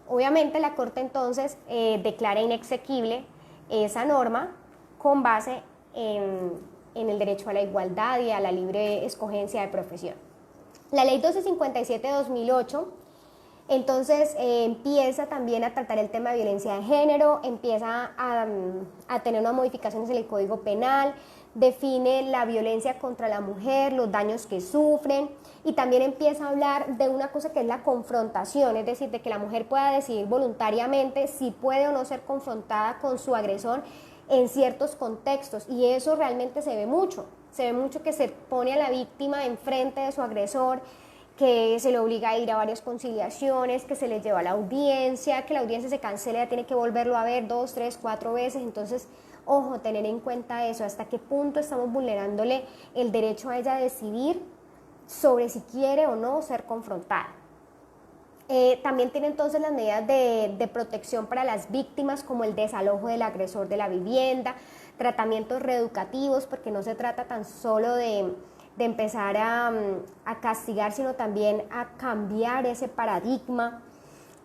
Obviamente la Corte entonces declara inexequible esa norma con base en el derecho a la igualdad y a la libre escogencia de profesión. La Ley 1257 de 2008 entonces empieza también a tratar el tema de violencia de género, empieza a tener unas modificaciones en el Código Penal, define la violencia contra la mujer, los daños que sufren, y también empieza a hablar de una cosa que es la confrontación, es decir, de que la mujer pueda decidir voluntariamente si puede o no ser confrontada con su agresor en ciertos contextos, y eso realmente se ve mucho que se pone a la víctima enfrente de su agresor, que se le obliga a ir a varias conciliaciones, que se le lleva a la audiencia, que la audiencia se cancela, ya tiene que volverlo a ver 2, 3, 4 veces. Entonces, ojo, tener en cuenta eso, hasta qué punto estamos vulnerándole el derecho a ella a decidir sobre si quiere o no ser confrontada. También tiene entonces las medidas de protección para las víctimas, como el desalojo del agresor de la vivienda, tratamientos reeducativos, porque no se trata tan solo de empezar a castigar, sino también a cambiar ese paradigma,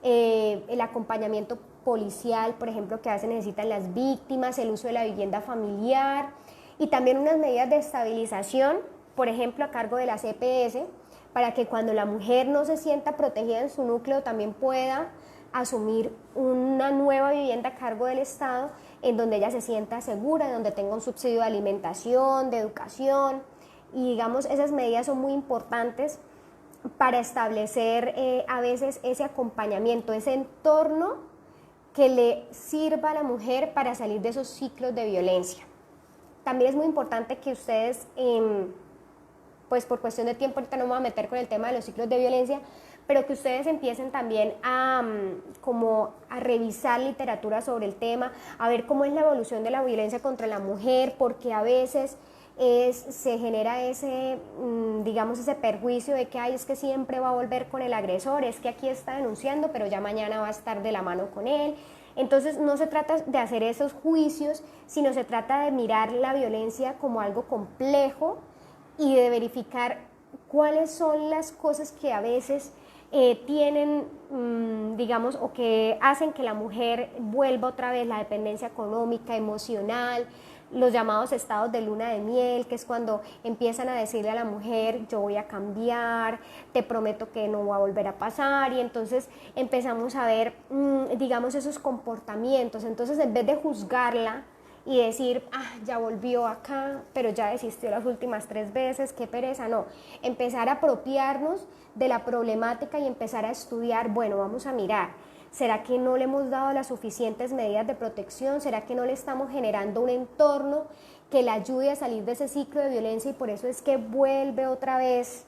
el acompañamiento policial, por ejemplo, que a veces necesitan las víctimas, el uso de la vivienda familiar y también unas medidas de estabilización, por ejemplo, a cargo de la CPS, para que cuando la mujer no se sienta protegida en su núcleo también pueda asumir una nueva vivienda a cargo del Estado en donde ella se sienta segura, en donde tenga un subsidio de alimentación, de educación. Y digamos, esas medidas son muy importantes para establecer a veces ese acompañamiento, ese entorno que le sirva a la mujer para salir de esos ciclos de violencia. También es muy importante que ustedes, pues por cuestión de tiempo ahorita no me voy a meter con el tema de los ciclos de violencia, pero que ustedes empiecen también como a revisar literatura sobre el tema, a ver cómo es la evolución de la violencia contra la mujer, porque a veces se genera ese, digamos, ese perjuicio de que ay, es que siempre va a volver con el agresor, es que aquí está denunciando, pero ya mañana va a estar de la mano con él. Entonces no se trata de hacer esos juicios, sino se trata de mirar la violencia como algo complejo y de verificar cuáles son las cosas que a veces tienen, digamos, o que hacen que la mujer vuelva otra vez, la dependencia económica, emocional, los llamados estados de luna de miel, que es cuando empiezan a decirle a la mujer, yo voy a cambiar, te prometo que no va a volver a pasar, y entonces empezamos a ver, digamos, esos comportamientos. Entonces, en vez de juzgarla y decir, ya volvió acá, pero ya desistió las últimas 3 veces, qué pereza, no, empezar a apropiarnos de la problemática y empezar a estudiar, bueno, vamos a mirar, ¿será que no le hemos dado las suficientes medidas de protección? ¿Será que no le estamos generando un entorno que la ayude a salir de ese ciclo de violencia y por eso es que vuelve otra vez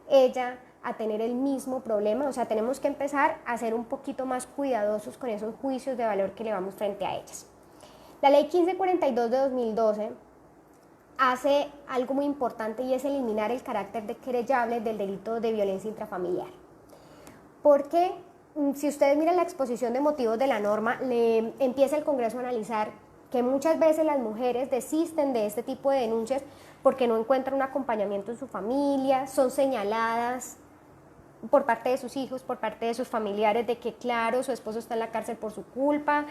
ella a tener el mismo problema? O sea, tenemos que empezar a ser un poquito más cuidadosos con esos juicios de valor que le vamos frente a ellas. La ley 1542 de 2012 hace algo muy importante y es eliminar el carácter de querellable del delito de violencia intrafamiliar. Porque si ustedes miran la exposición de motivos de la norma, empieza el Congreso a analizar que muchas veces las mujeres desisten de este tipo de denuncias porque no encuentran un acompañamiento en su familia, son señaladas por parte de sus hijos, por parte de sus familiares, de que claro, su esposo está en la cárcel por su culpa,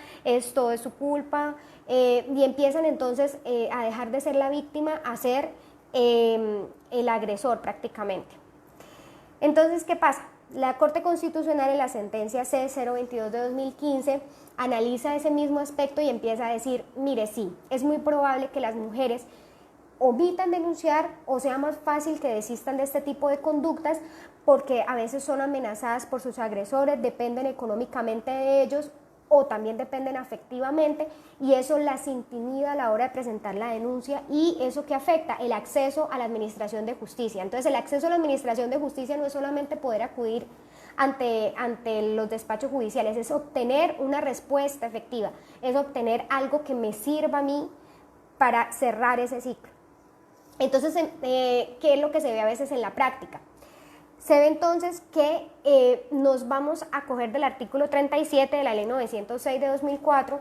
todo es su culpa, y empiezan entonces a dejar de ser la víctima a ser el agresor prácticamente. Entonces, ¿qué pasa? La Corte Constitucional en la sentencia C-022 de 2015 analiza ese mismo aspecto y empieza a decir, mire, sí, es muy probable que las mujeres omitan denunciar o sea más fácil que desistan de este tipo de conductas porque a veces son amenazadas por sus agresores, dependen económicamente de ellos o también dependen afectivamente y eso las intimida a la hora de presentar la denuncia y eso que afecta el acceso a la administración de justicia. Entonces el acceso a la administración de justicia no es solamente poder acudir ante los despachos judiciales, es obtener una respuesta efectiva, es obtener algo que me sirva a mí para cerrar ese ciclo. Entonces, ¿qué es lo que se ve a veces en la práctica? Se ve entonces que nos vamos a coger del artículo 37 de la ley 906 de 2004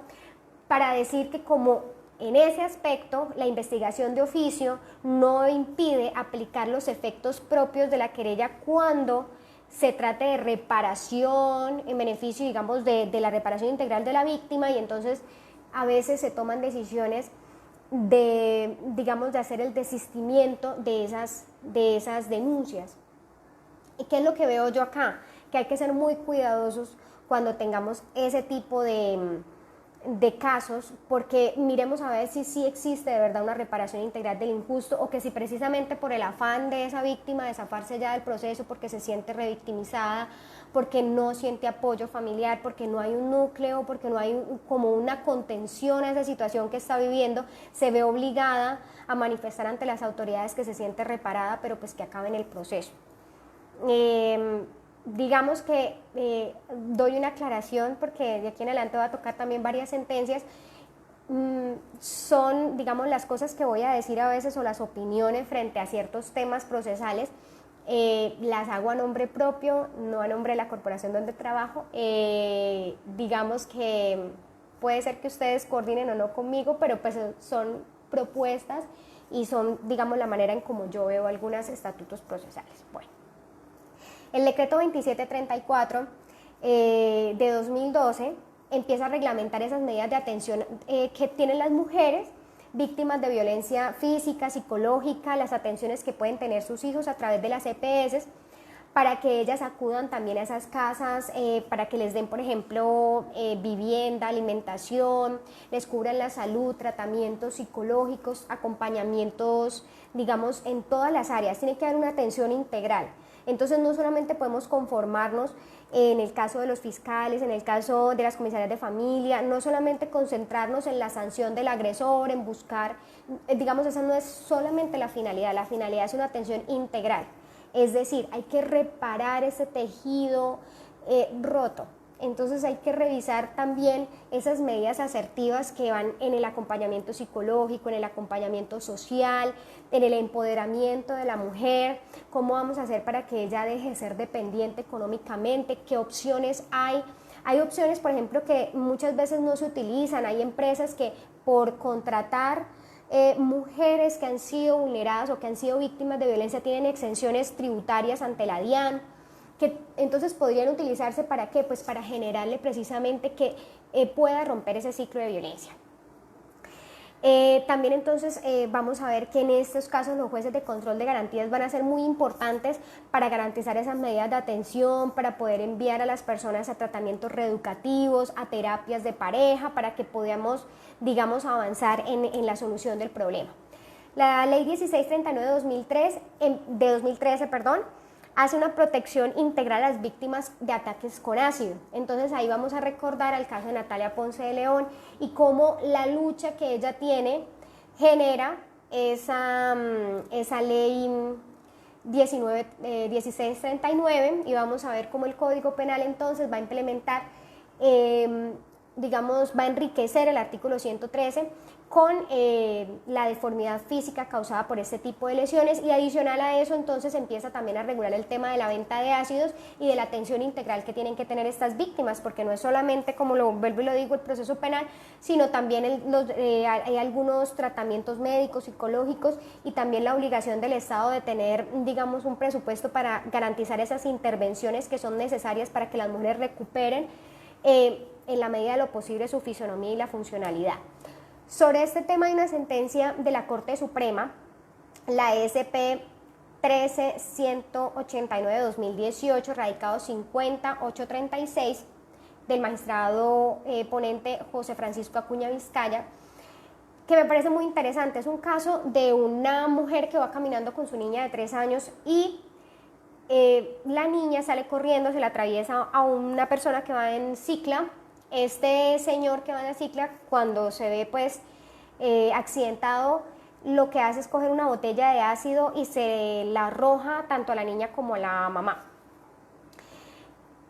para decir que como en ese aspecto la investigación de oficio no impide aplicar los efectos propios de la querella cuando se trate de reparación en beneficio, digamos, de la reparación integral de la víctima y entonces a veces se toman decisiones de, digamos, de hacer el desistimiento de esas denuncias. ¿Y qué es lo que veo yo acá? Que hay que ser muy cuidadosos cuando tengamos ese tipo de casos, porque miremos a ver si sí existe de verdad una reparación integral del injusto o que si precisamente por el afán de esa víctima de zafarse ya del proceso porque se siente revictimizada, porque no siente apoyo familiar, porque no hay un núcleo, porque no hay como una contención a esa situación que está viviendo, se ve obligada a manifestar ante las autoridades que se siente reparada, pero pues que acabe en el proceso. Digamos que doy una aclaración porque de aquí en adelante va a tocar también varias sentencias. Son, digamos, las cosas que voy a decir a veces o las opiniones frente a ciertos temas procesales, las hago a nombre propio, no a nombre de la corporación donde trabajo. Digamos que puede ser que ustedes coordinen o no conmigo, pero pues son propuestas y son, digamos, la manera en como yo veo algunos estatutos procesales. Bueno, el decreto 2734 de 2012 empieza a reglamentar esas medidas de atención que tienen las mujeres víctimas de violencia física, psicológica, las atenciones que pueden tener sus hijos a través de las EPS, para que ellas acudan también a esas casas, para que les den, por ejemplo, vivienda, alimentación, les cubran la salud, tratamientos psicológicos, acompañamientos, digamos, en todas las áreas. Tiene que haber una atención integral. Entonces no solamente podemos conformarnos en el caso de los fiscales, en el caso de las comisarias de familia, no solamente concentrarnos en la sanción del agresor, en buscar, digamos, esa no es solamente la finalidad es una atención integral. Es decir, hay que reparar ese tejido roto. Entonces hay que revisar también esas medidas asertivas que van en el acompañamiento psicológico, en el acompañamiento social, en el empoderamiento de la mujer, cómo vamos a hacer para que ella deje de ser dependiente económicamente, qué opciones hay. Hay opciones, por ejemplo, que muchas veces no se utilizan. Hay empresas que por contratar mujeres que han sido vulneradas o que han sido víctimas de violencia tienen exenciones tributarias ante la DIAN, que entonces podrían utilizarse ¿para qué? Pues para generarle precisamente que pueda romper ese ciclo de violencia. También entonces vamos a ver que en estos casos los jueces de control de garantías van a ser muy importantes para garantizar esas medidas de atención, para poder enviar a las personas a tratamientos reeducativos, a terapias de pareja, para que podamos, digamos, avanzar en la solución del problema. La ley 1639 de 2013, hace una protección integral a las víctimas de ataques con ácido. Entonces ahí vamos a recordar al caso de Natalia Ponce de León y cómo la lucha que ella tiene genera esa ley 1639, y vamos a ver cómo el Código Penal entonces va a implementar, digamos, va a enriquecer el artículo 113 con la deformidad física causada por este tipo de lesiones, y adicional a eso entonces empieza también a regular el tema de la venta de ácidos y de la atención integral que tienen que tener estas víctimas, porque no es solamente, como lo vuelvo y lo digo, el proceso penal, sino también hay algunos tratamientos médicos, psicológicos, y también la obligación del Estado de tener, digamos, un presupuesto para garantizar esas intervenciones que son necesarias para que las mujeres recuperen en la medida de lo posible su fisonomía y la funcionalidad. Sobre este tema hay una sentencia de la Corte Suprema, la SP 13189 de 2018, radicado 50836, del magistrado ponente José Francisco Acuña Vizcaya, que me parece muy interesante. Es un caso de una mujer que va caminando con su niña de 3 años y la niña sale corriendo, se la atraviesa a una persona que va en cicla. Este señor que va en la cicla, cuando se ve pues accidentado, lo que hace es coger una botella de ácido y se la arroja tanto a la niña como a la mamá.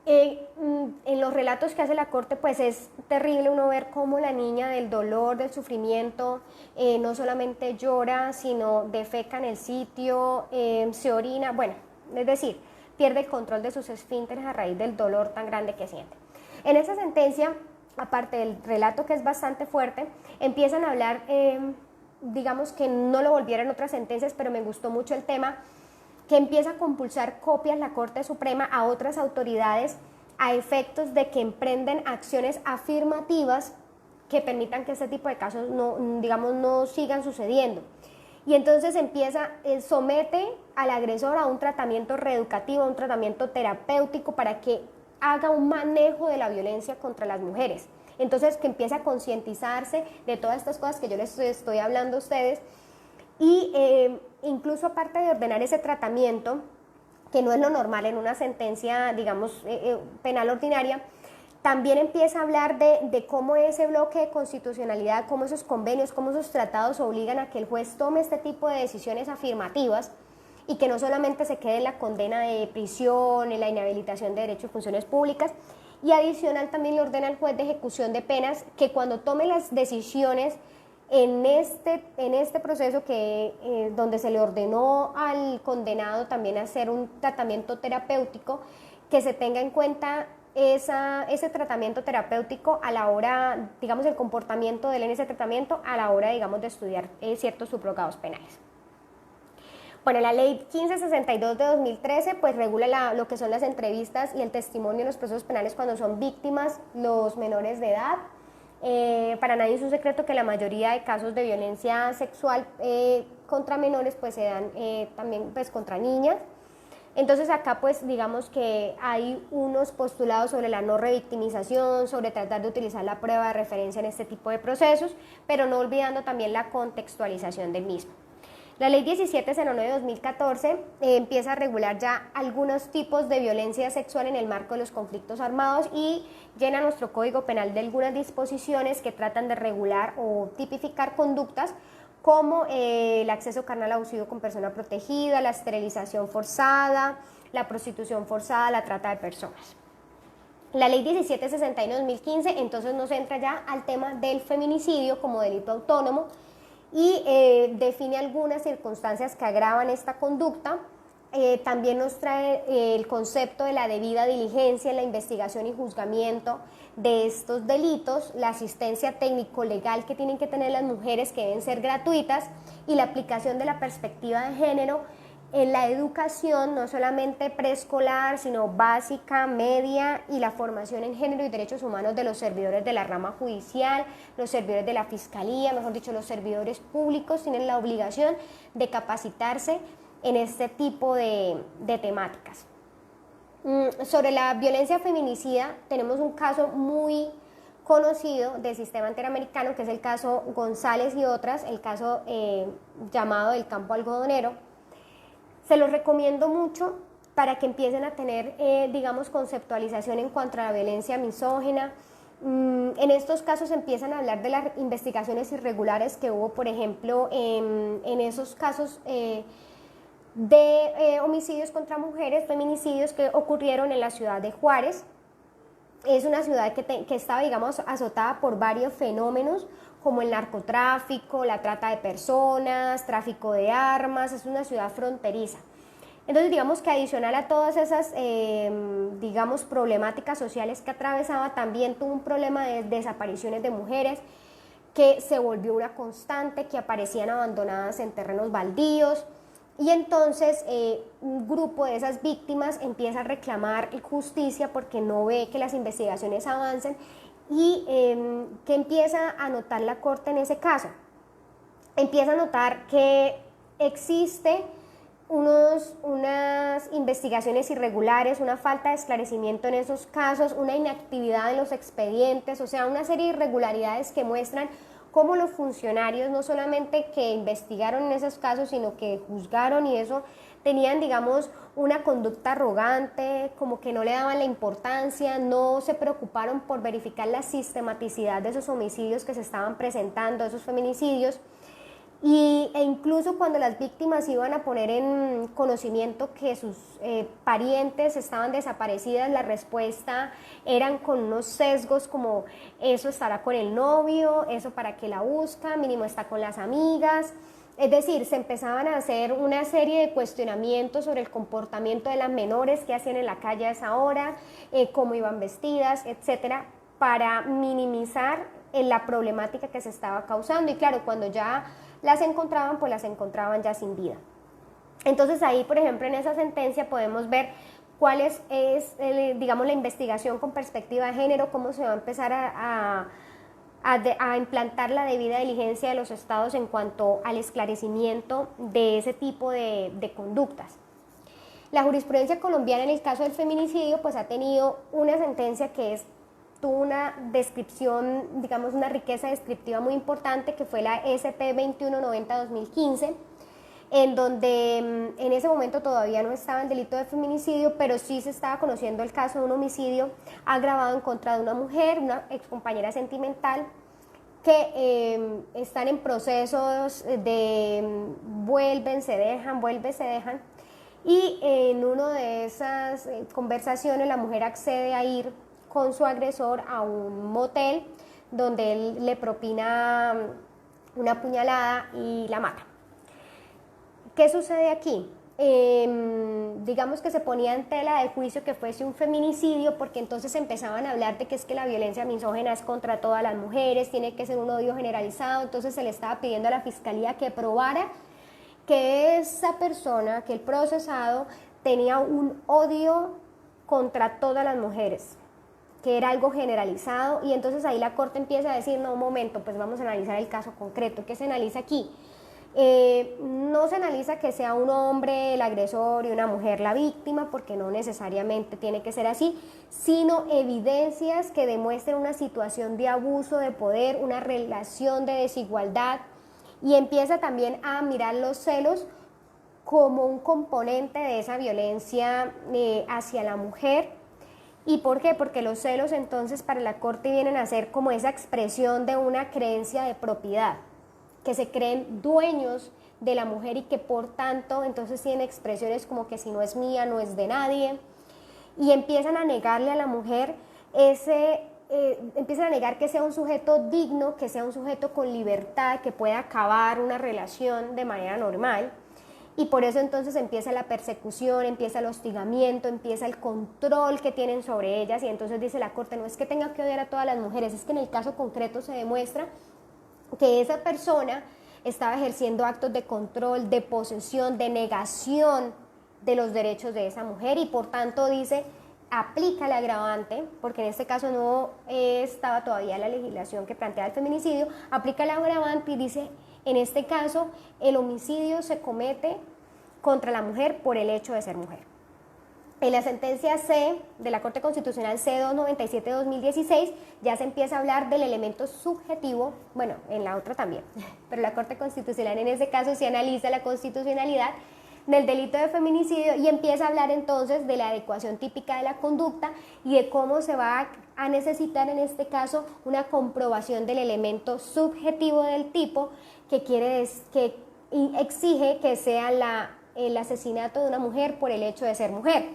En los relatos que hace la corte, pues es terrible uno ver cómo la niña, del dolor, del sufrimiento, no solamente llora, sino defeca en el sitio, se orina, bueno, es decir, pierde el control de sus esfínteres a raíz del dolor tan grande que siente. En esta sentencia, aparte del relato que es bastante fuerte, empiezan a hablar, digamos que no lo volvieron otras sentencias, pero me gustó mucho el tema, que empieza a compulsar copias la Corte Suprema a otras autoridades a efectos de que emprenden acciones afirmativas que permitan que este tipo de casos no sigan sucediendo. Y entonces somete al agresor a un tratamiento reeducativo, a un tratamiento terapéutico para que haga un manejo de la violencia contra las mujeres. Entonces que empiece a concientizarse de todas estas cosas que yo les estoy hablando a ustedes, y incluso aparte de ordenar ese tratamiento, que no es lo normal en una sentencia, digamos, penal ordinaria, también empieza a hablar de cómo ese bloque de constitucionalidad, cómo esos convenios, cómo esos tratados obligan a que el juez tome este tipo de decisiones afirmativas, y que no solamente se quede en la condena de prisión, en la inhabilitación de derechos y funciones públicas. Y adicional también le ordena al juez de ejecución de penas que cuando tome las decisiones en este proceso donde se le ordenó al condenado también hacer un tratamiento terapéutico, que se tenga en cuenta ese tratamiento terapéutico a la hora, digamos, el comportamiento de él en ese tratamiento a la hora, digamos, de estudiar ciertos subrogados penales. Bueno, la ley 1562 de 2013 pues regula lo que son las entrevistas y el testimonio en los procesos penales cuando son víctimas los menores de edad. Para nadie es un secreto que la mayoría de casos de violencia sexual contra menores pues se dan también pues contra niñas. Entonces acá pues digamos que hay unos postulados sobre la no revictimización, sobre tratar de utilizar la prueba de referencia en este tipo de procesos, pero no olvidando también la contextualización del mismo. La ley 1709 de 2014 empieza a regular ya algunos tipos de violencia sexual en el marco de los conflictos armados y llena nuestro Código Penal de algunas disposiciones que tratan de regular o tipificar conductas como el acceso carnal abusivo con persona protegida, la esterilización forzada, la prostitución forzada, la trata de personas. La ley 1761 de 2015 entonces nos entra ya al tema del feminicidio como delito autónomo y define algunas circunstancias que agravan esta conducta. También nos trae el concepto de la debida diligencia en la investigación y juzgamiento de estos delitos, la asistencia técnico-legal que tienen que tener las mujeres, que deben ser gratuitas, y la aplicación de la perspectiva de género en la educación, no solamente preescolar, sino básica, media, y la formación en género y derechos humanos de los servidores de la rama judicial, los servidores de la fiscalía, mejor dicho, los servidores públicos tienen la obligación de capacitarse en este tipo de temáticas. Sobre la violencia feminicida tenemos un caso muy conocido del sistema interamericano, que es el caso González y otras, el caso llamado del campo algodonero. Se los recomiendo mucho para que empiecen a tener, digamos, conceptualización en cuanto a la violencia misógina. En estos casos empiezan a hablar de las investigaciones irregulares que hubo, por ejemplo, en esos casos de homicidios contra mujeres, feminicidios que ocurrieron en la ciudad de Juárez. Es una ciudad que estaba, digamos, azotada por varios fenómenos como el narcotráfico, la trata de personas, tráfico de armas. Es una ciudad fronteriza. Entonces, digamos que adicional a todas esas, digamos, problemáticas sociales que atravesaba, también tuvo un problema de desapariciones de mujeres que se volvió una constante, que aparecían abandonadas en terrenos baldíos. Y entonces un grupo de esas víctimas empieza a reclamar justicia porque no ve que las investigaciones avancen y ¿qué empieza a notar la Corte en ese caso? Empieza a notar que existe unas investigaciones irregulares, una falta de esclarecimiento en esos casos, una inactividad en los expedientes, o sea, una serie de irregularidades que muestran cómo los funcionarios no solamente que investigaron en esos casos, sino que juzgaron y eso, tenían, digamos, una conducta arrogante, como que no le daban la importancia, no se preocuparon por verificar la sistematicidad de esos homicidios que se estaban presentando, esos feminicidios. E incluso cuando las víctimas iban a poner en conocimiento que sus parientes estaban desaparecidas, la respuesta eran con unos sesgos como eso estará con el novio, eso para qué la busca, mínimo está con las amigas. Es decir, se empezaban a hacer una serie de cuestionamientos sobre el comportamiento de las menores, qué hacían en la calle a esa hora, cómo iban vestidas, etcétera, para minimizar la problemática que se estaba causando. Y claro, cuando ya las encontraban, pues las encontraban ya sin vida. Entonces ahí, por ejemplo, en esa sentencia podemos ver cuál es digamos, la investigación con perspectiva de género, cómo se va a empezar a implantar la debida diligencia de los estados en cuanto al esclarecimiento de ese tipo de conductas. La jurisprudencia colombiana en el caso del feminicidio pues ha tenido una sentencia que tuvo una descripción, digamos, una riqueza descriptiva muy importante, que fue la SP 2190-2015, en donde en ese momento todavía no estaba el delito de feminicidio, pero sí se estaba conociendo el caso de un homicidio agravado en contra de una mujer, una excompañera sentimental, que están en procesos de vuelven, se dejan, y en una de esas conversaciones la mujer accede a ir con su agresor a un motel donde él le propina una puñalada y la mata. ¿Qué sucede aquí? Digamos que se ponía en tela de juicio que fuese un feminicidio, porque entonces empezaban a hablar de que es que la violencia misógina es contra todas las mujeres, tiene que ser un odio generalizado. Entonces se le estaba pidiendo a la fiscalía que probara que esa persona, que el procesado tenía un odio contra todas las mujeres, que era algo generalizado. Y entonces ahí la corte empieza a decir, no, un momento, pues vamos a analizar el caso concreto. ¿Qué se analiza aquí? No se analiza que sea un hombre el agresor y una mujer la víctima, porque no necesariamente tiene que ser así, sino evidencias que demuestren una situación de abuso de poder, una relación de desigualdad, y empieza también a mirar los celos como un componente de esa violencia hacia la mujer. ¿Y por qué? Porque los celos entonces para la corte vienen a ser como esa expresión de una creencia de propiedad, que se creen dueños de la mujer y que por tanto entonces tienen expresiones como que si no es mía, no es de nadie, y empiezan a negarle a la mujer empiezan a negar que sea un sujeto digno, que sea un sujeto con libertad, que pueda acabar una relación de manera normal. Y por eso entonces empieza la persecución, empieza el hostigamiento, empieza el control que tienen sobre ellas, y entonces dice la corte, no es que tenga que odiar a todas las mujeres, es que en el caso concreto se demuestra que esa persona estaba ejerciendo actos de control, de posesión, de negación de los derechos de esa mujer, y por tanto dice, aplica el agravante, porque en este caso no estaba todavía la legislación que plantea el feminicidio, aplica el agravante y dice, en este caso el homicidio se comete contra la mujer por el hecho de ser mujer. En la sentencia C de la Corte Constitucional C297-2016 ya se empieza a hablar del elemento subjetivo, bueno, en la otra también, pero la Corte Constitucional en ese caso sí analiza la constitucionalidad del delito de feminicidio y empieza a hablar entonces de la adecuación típica de la conducta y de cómo se va a necesitar en este caso una comprobación del elemento subjetivo del tipo que exige que sea el asesinato de una mujer por el hecho de ser mujer.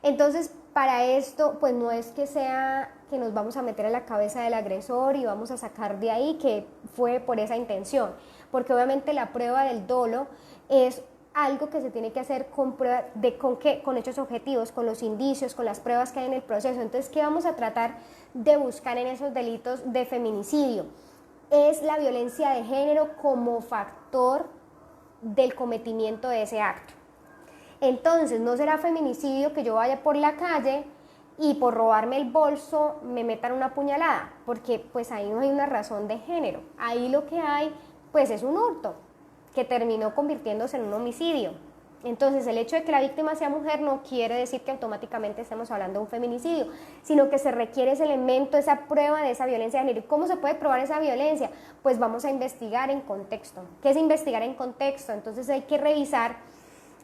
Entonces, para esto, pues no es que sea que nos vamos a meter en la cabeza del agresor y vamos a sacar de ahí que fue por esa intención, porque obviamente la prueba del dolo es algo que se tiene que hacer con hechos objetivos, con los indicios, con las pruebas que hay en el proceso. Entonces, ¿qué vamos a tratar de buscar en esos delitos de feminicidio? Es la violencia de género como factor del cometimiento de ese acto. Entonces, no será feminicidio que yo vaya por la calle y por robarme el bolso me metan una puñalada, porque pues ahí no hay una razón de género. Ahí lo que hay pues es un hurto que terminó convirtiéndose en un homicidio. Entonces, el hecho de que la víctima sea mujer no quiere decir que automáticamente estemos hablando de un feminicidio, sino que se requiere ese elemento, esa prueba de esa violencia de género. ¿Cómo se puede probar esa violencia? Pues vamos a investigar en contexto. ¿Qué es investigar en contexto? Entonces hay que revisar,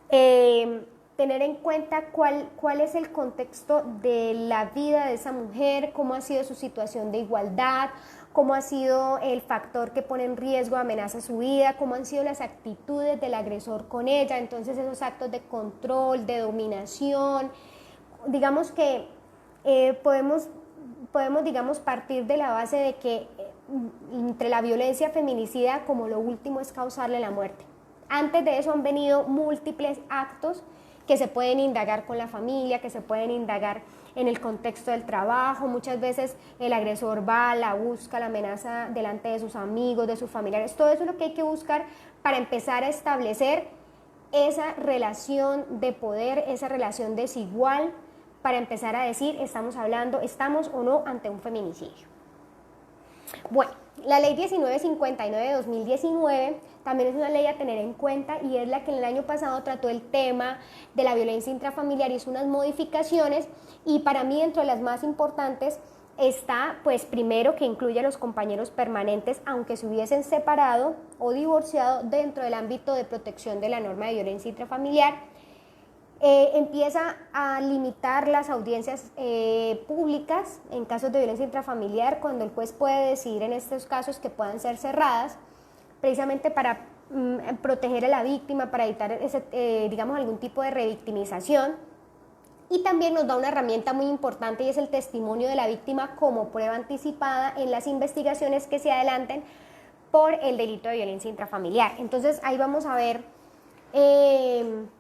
tener en cuenta cuál es el contexto de la vida de esa mujer, cómo ha sido su situación de igualdad, cómo ha sido el factor que pone en riesgo, amenaza su vida, cómo han sido las actitudes del agresor con ella. Entonces esos actos de control, de dominación, digamos que podemos digamos partir de la base de que entre la violencia feminicida como lo último es causarle la muerte. Antes de eso han venido múltiples actos que se pueden indagar con la familia, que se pueden indagar en el contexto del trabajo. Muchas veces el agresor va, la busca, la amenaza delante de sus amigos, de sus familiares. Todo eso es lo que hay que buscar para empezar a establecer esa relación de poder, esa relación desigual, para empezar a decir, estamos o no ante un feminicidio. Bueno, la ley 1959 de 2019 también es una ley a tener en cuenta y es la que en el año pasado trató el tema de la violencia intrafamiliar, hizo unas modificaciones y para mí dentro de las más importantes está, pues primero, que incluye a los compañeros permanentes aunque se hubiesen separado o divorciado dentro del ámbito de protección de la norma de violencia intrafamiliar. Empieza a limitar las audiencias públicas en casos de violencia intrafamiliar, cuando el juez puede decidir en estos casos que puedan ser cerradas, precisamente para proteger a la víctima, para evitar digamos, algún tipo de revictimización. Y también nos da una herramienta muy importante, y es el testimonio de la víctima como prueba anticipada en las investigaciones que se adelanten por el delito de violencia intrafamiliar. Entonces ahí vamos a ver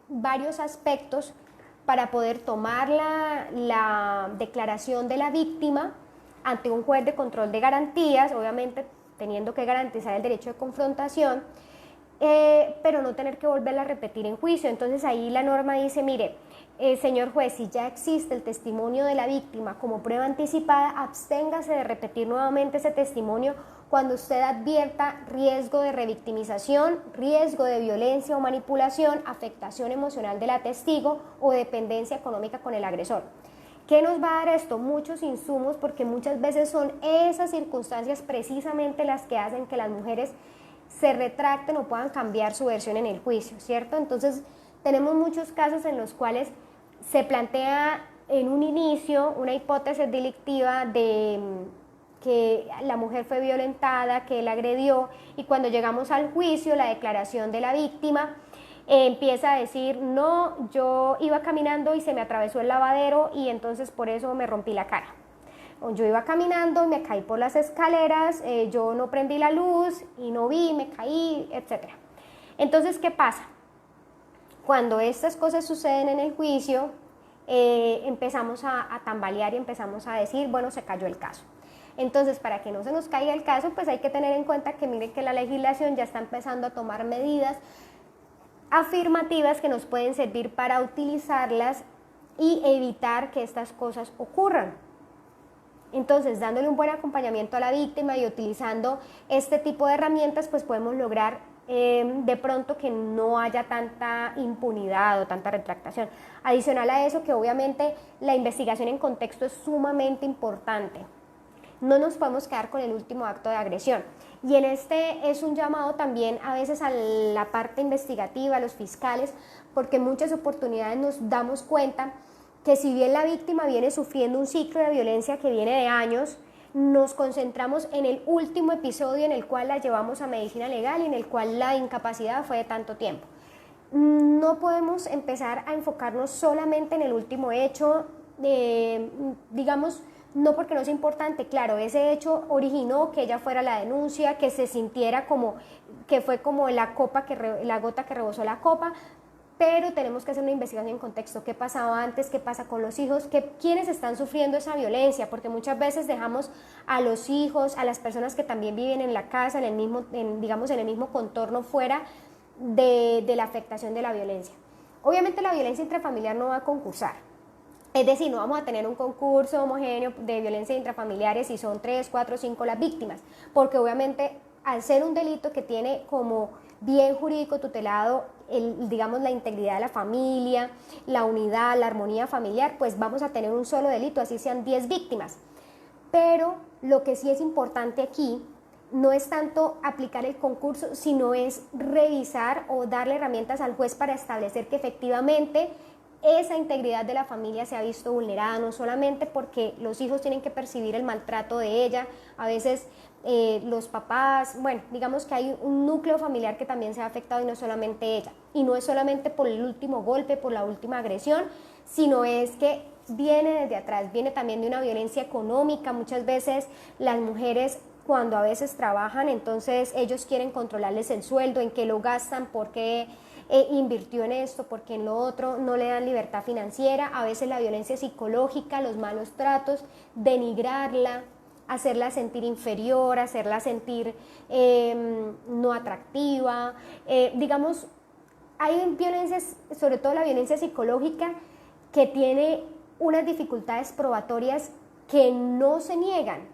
varios aspectos para poder tomar la declaración de la víctima ante un juez de control de garantías, obviamente teniendo que garantizar el derecho de confrontación, pero no tener que volverla a repetir en juicio. Entonces ahí la norma dice, mire, señor juez, si ya existe el testimonio de la víctima como prueba anticipada, absténgase de repetir nuevamente ese testimonio cuando usted advierta riesgo de revictimización, riesgo de violencia o manipulación, afectación emocional de la testigo o dependencia económica con el agresor. ¿Qué nos va a dar esto? Muchos insumos, porque muchas veces son esas circunstancias precisamente las que hacen que las mujeres se retracten o puedan cambiar su versión en el juicio, ¿cierto? Entonces, tenemos muchos casos en los cuales se plantea en un inicio una hipótesis delictiva de que la mujer fue violentada, que él agredió, y cuando llegamos al juicio, la declaración de la víctima empieza a decir, no, yo iba caminando y se me atravesó el lavadero y entonces por eso me rompí la cara. O yo iba caminando y me caí por las escaleras, yo no prendí la luz y no vi, me caí, etc. Entonces, ¿qué pasa? Cuando estas cosas suceden en el juicio, empezamos a tambalear y empezamos a decir, bueno, se cayó el caso. Entonces, para que no se nos caiga el caso, pues hay que tener en cuenta que miren que la legislación ya está empezando a tomar medidas afirmativas que nos pueden servir para utilizarlas y evitar que estas cosas ocurran. Entonces, dándole un buen acompañamiento a la víctima y utilizando este tipo de herramientas, pues podemos lograr de pronto que no haya tanta impunidad o tanta retractación. Adicional a eso, que obviamente la investigación en contexto es sumamente importante. No nos podemos quedar con el último acto de agresión. Y en este es un llamado también a veces a la parte investigativa, a los fiscales, porque en muchas oportunidades nos damos cuenta que si bien la víctima viene sufriendo un ciclo de violencia que viene de años, nos concentramos en el último episodio en el cual la llevamos a medicina legal y en el cual la incapacidad fue de tanto tiempo. No podemos empezar a enfocarnos solamente en el último hecho, digamos, no porque no es importante, claro, ese hecho originó que ella fuera la denuncia, que se sintiera como que fue como la gota que rebosó la copa, pero tenemos que hacer una investigación en contexto, qué pasaba antes, qué pasa con los hijos, quiénes están sufriendo esa violencia, porque muchas veces dejamos a los hijos, a las personas que también viven en la casa, en el mismo contorno fuera de la afectación de la violencia. Obviamente la violencia intrafamiliar no va a concursar. Es decir, no vamos a tener un concurso homogéneo de violencia intrafamiliares si son 3, 4, 5 las víctimas, porque obviamente al ser un delito que tiene como bien jurídico tutelado, digamos, la integridad de la familia, la unidad, la armonía familiar, pues vamos a tener un solo delito, así sean 10 víctimas. Pero lo que sí es importante aquí no es tanto aplicar el concurso, sino es revisar o darle herramientas al juez para establecer que efectivamente esa integridad de la familia se ha visto vulnerada, no solamente porque los hijos tienen que percibir el maltrato de ella, a veces los papás, bueno, digamos que hay un núcleo familiar que también se ha afectado y no solamente ella. Y no es solamente por el último golpe, por la última agresión, sino es que viene desde atrás, viene también de una violencia económica. Muchas veces las mujeres, cuando a veces trabajan, entonces ellos quieren controlarles el sueldo, en qué lo gastan, por qué invirtió en esto, porque en lo otro, no le dan libertad financiera. A veces la violencia psicológica, los malos tratos, denigrarla, hacerla sentir inferior, hacerla sentir no atractiva. Digamos, hay violencias, sobre todo la violencia psicológica, que tiene unas dificultades probatorias que no se niegan,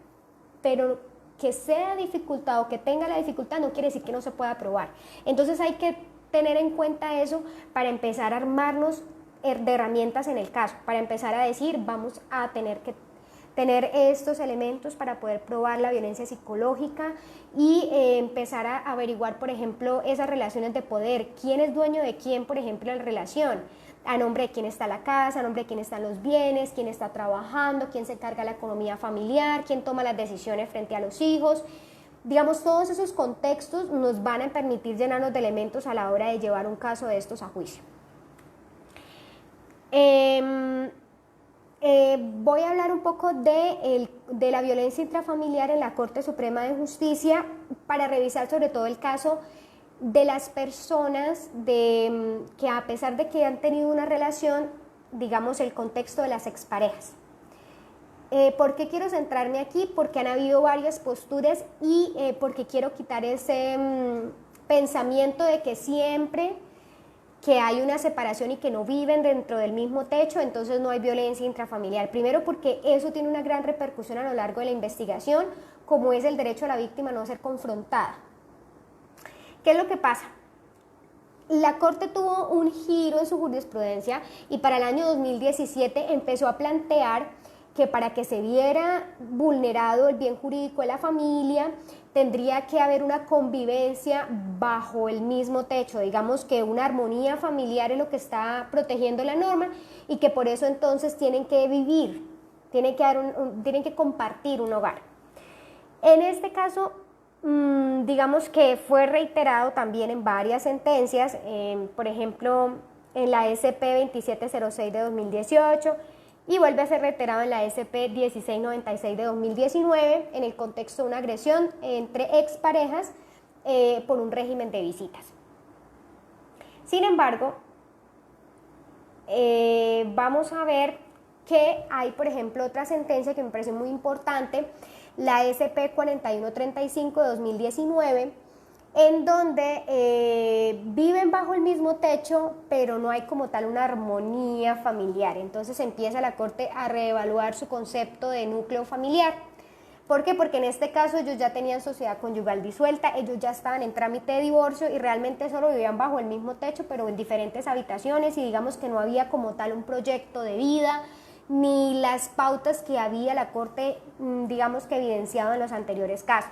pero que sea dificultad o que tenga la dificultad no quiere decir que no se pueda probar. Entonces hay que tener en cuenta eso para empezar a armarnos de herramientas en el caso, para empezar a decir, vamos a tener que tener estos elementos para poder probar la violencia psicológica y empezar a averiguar, por ejemplo, esas relaciones de poder, quién es dueño de quién, por ejemplo, en la relación, a nombre de quién está la casa, a nombre de quién están los bienes, quién está trabajando, quién se encarga de la economía familiar, quién toma las decisiones frente a los hijos. Digamos, todos esos contextos nos van a permitir llenarnos de elementos a la hora de llevar un caso de estos a juicio. Voy a hablar un poco de la violencia intrafamiliar en la Corte Suprema de Justicia para revisar sobre todo el caso de las personas que a pesar de que han tenido una relación, digamos el contexto de las exparejas. ¿Por qué quiero centrarme aquí? Porque han habido varias posturas y porque quiero quitar ese pensamiento de que siempre que hay una separación y que no viven dentro del mismo techo, entonces no hay violencia intrafamiliar. Primero porque eso tiene una gran repercusión a lo largo de la investigación, como es el derecho a la víctima a no ser confrontada. ¿Qué es lo que pasa? La Corte tuvo un giro en su jurisprudencia y para el año 2017 empezó a plantear que para que se viera vulnerado el bien jurídico de la familia, tendría que haber una convivencia bajo el mismo techo, digamos que una armonía familiar es lo que está protegiendo la norma y que por eso entonces tienen que vivir, tienen que compartir un hogar. En este caso, digamos que fue reiterado también en varias sentencias, por ejemplo, en la SP 2706 de 2018, y vuelve a ser reiterado en la SP 1696 de 2019 en el contexto de una agresión entre exparejas por un régimen de visitas. Sin embargo, vamos a ver que hay, por ejemplo, otra sentencia que me parece muy importante, la SP 4135 de 2019, en donde viven bajo el mismo techo, pero no hay como tal una armonía familiar. Entonces empieza la Corte a reevaluar su concepto de núcleo familiar. ¿Por qué? Porque en este caso ellos ya tenían sociedad conyugal disuelta, ellos ya estaban en trámite de divorcio y realmente solo vivían bajo el mismo techo, pero en diferentes habitaciones, y digamos que no había como tal un proyecto de vida, ni las pautas que había la Corte, digamos que evidenciado en los anteriores casos.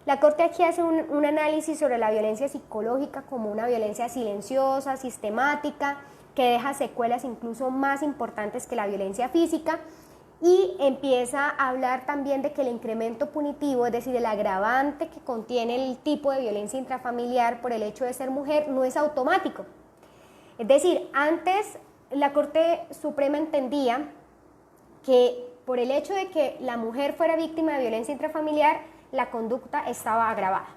La Corte aquí hace un análisis sobre la violencia psicológica como una violencia silenciosa, sistemática, que deja secuelas incluso más importantes que la violencia física, y empieza a hablar también de que el incremento punitivo, es decir, el agravante que contiene el tipo de violencia intrafamiliar por el hecho de ser mujer, no es automático. Es decir, antes la Corte Suprema entendía que por el hecho de que la mujer fuera víctima de violencia intrafamiliar, la conducta estaba agravada.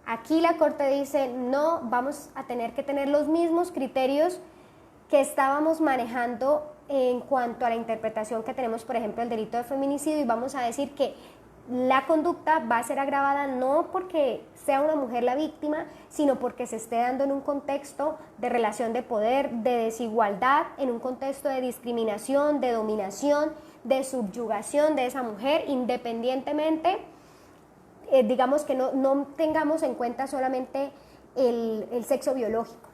Aquí la Corte dice, no, vamos a tener que tener los mismos criterios que estábamos manejando en cuanto a la interpretación que tenemos, por ejemplo, del delito de feminicidio, y vamos a decir que la conducta va a ser agravada no porque sea una mujer la víctima, sino porque se esté dando en un contexto de relación de poder, de desigualdad, en un contexto de discriminación, de dominación, de subyugación de esa mujer, independientemente, digamos que no tengamos en cuenta solamente el sexo biológico.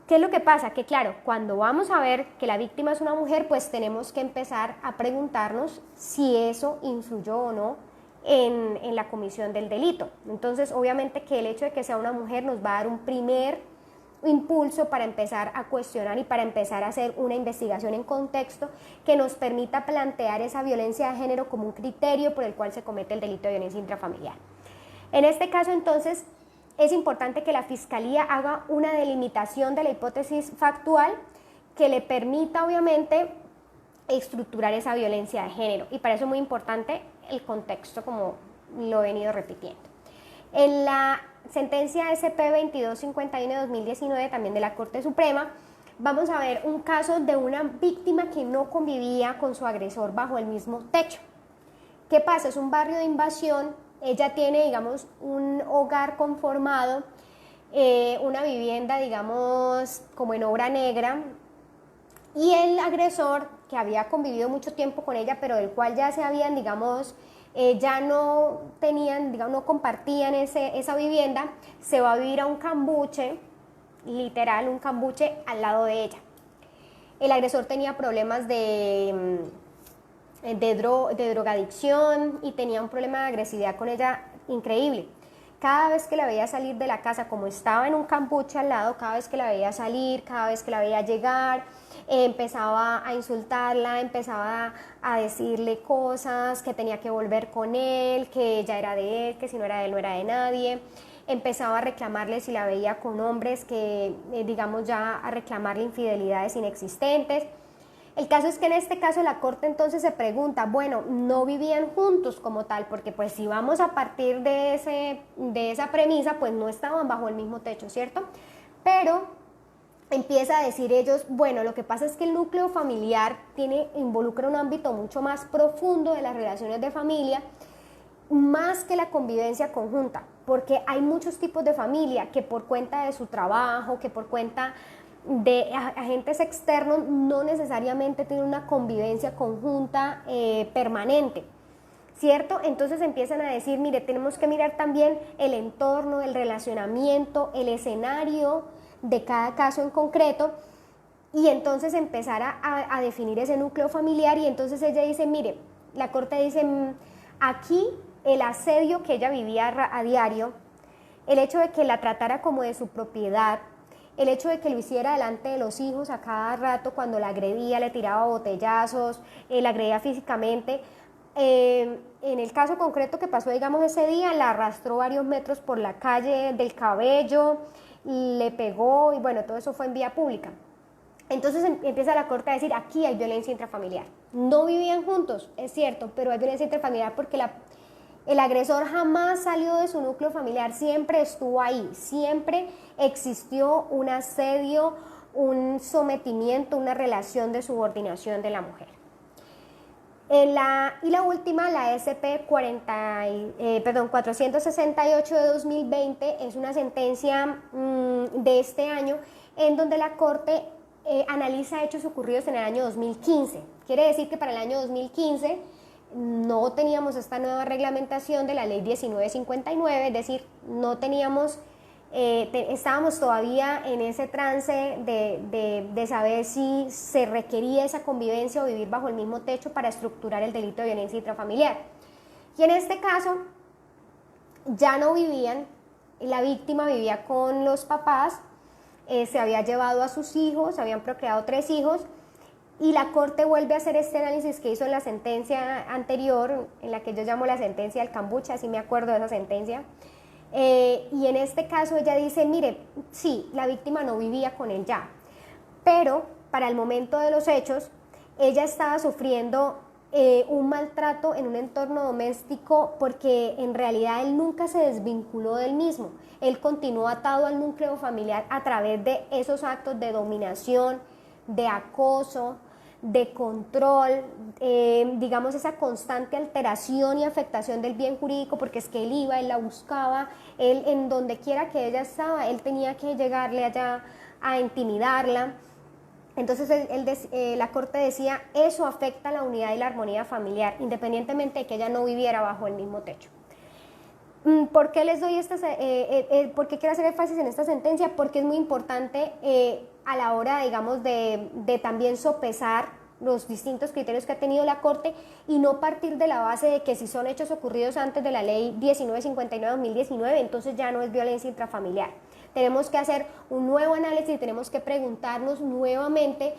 ¿Qué es lo que pasa? Que claro, cuando vamos a ver que la víctima es una mujer, pues tenemos que empezar a preguntarnos si eso influyó o no en la comisión del delito. Entonces, obviamente que el hecho de que sea una mujer nos va a dar un primer impulso para empezar a cuestionar y para empezar a hacer una investigación en contexto que nos permita plantear esa violencia de género como un criterio por el cual se comete el delito de violencia intrafamiliar. En este caso, entonces, es importante que la Fiscalía haga una delimitación de la hipótesis factual que le permita, obviamente, estructurar esa violencia de género. Y para eso es muy importante el contexto, como lo he venido repitiendo. En la sentencia SP 2251 de 2019, también de la Corte Suprema, vamos a ver un caso de una víctima que no convivía con su agresor bajo el mismo techo. ¿Qué pasa? Es un barrio de invasión. Ella tiene, digamos, un hogar conformado, una vivienda, digamos, como en obra negra, y el agresor, que había convivido mucho tiempo con ella, pero del cual ya se habían, digamos, ya no tenían, digamos, no compartían esa vivienda, se va a vivir a un cambuche, literal, un cambuche al lado de ella. El agresor tenía problemas de de drogadicción y tenía un problema de agresividad con ella increíble. Cada vez que la veía salir de la casa, como estaba en un cambuche al lado, cada vez que la veía salir, cada vez que la veía llegar, empezaba a insultarla, empezaba a decirle cosas, que tenía que volver con él, que ella era de él, que si no era de él no era de nadie. Empezaba a reclamarle si la veía con hombres, que digamos ya a reclamarle infidelidades inexistentes. El caso es que en este caso la corte entonces se pregunta, bueno, no vivían juntos como tal, porque pues si vamos a partir de esa premisa, pues no estaban bajo el mismo techo, ¿cierto? Pero empieza a decir ellos, bueno, lo que pasa es que el núcleo familiar involucra un ámbito mucho más profundo de las relaciones de familia, más que la convivencia conjunta, porque hay muchos tipos de familia que por cuenta de su trabajo, que por cuenta de agentes externos no necesariamente tienen una convivencia conjunta permanente, ¿cierto? Entonces empiezan a decir, mire, tenemos que mirar también el entorno, el relacionamiento, el escenario de cada caso en concreto y entonces empezar a definir ese núcleo familiar y entonces ella dice, mire, la corte dice, aquí el asedio que ella vivía a diario, el hecho de que la tratara como de su propiedad, el hecho de que lo hiciera delante de los hijos a cada rato cuando la agredía, le tiraba botellazos, la agredía físicamente. En el caso concreto que pasó, digamos, ese día, la arrastró varios metros por la calle del cabello, le pegó y bueno, todo eso fue en vía pública. Entonces empieza la corte a decir, aquí hay violencia intrafamiliar. No vivían juntos, es cierto, pero hay violencia intrafamiliar porque el agresor jamás salió de su núcleo familiar, siempre estuvo ahí, siempre existió un asedio, un sometimiento, una relación de subordinación de la mujer. Y la última, la SP 468 de 2020, es una sentencia de este año en donde la Corte analiza hechos ocurridos en el año 2015. Quiere decir que para el año 2015 no teníamos esta nueva reglamentación de la ley 1959, es decir, no teníamos, estábamos todavía en ese trance de saber si se requería esa convivencia o vivir bajo el mismo techo para estructurar el delito de violencia intrafamiliar. Y en este caso ya no vivían, la víctima vivía con los papás, se había llevado a sus hijos, habían procreado 3 hijos, y la Corte vuelve a hacer este análisis que hizo en la sentencia anterior, en la que yo llamo la sentencia del cambuche, así me acuerdo de esa sentencia, y en este caso ella dice, mire, sí, la víctima no vivía con él ya, pero para el momento de los hechos, ella estaba sufriendo un maltrato en un entorno doméstico porque en realidad él nunca se desvinculó del mismo, él continuó atado al núcleo familiar a través de esos actos de dominación, de acoso, de control, digamos esa constante alteración y afectación del bien jurídico, porque es que él iba, él la buscaba, él en donde quiera que ella estaba, él tenía que llegarle allá a intimidarla. Entonces la Corte decía, eso afecta a la unidad y la armonía familiar, independientemente de que ella no viviera bajo el mismo techo. ¿Por qué les doy por qué quiero hacer énfasis en esta sentencia? Porque es muy importante a la hora, digamos, de también sopesar los distintos criterios que ha tenido la Corte y no partir de la base de que si son hechos ocurridos antes de la ley 1959-2019, entonces ya no es violencia intrafamiliar. Tenemos que hacer un nuevo análisis y tenemos que preguntarnos nuevamente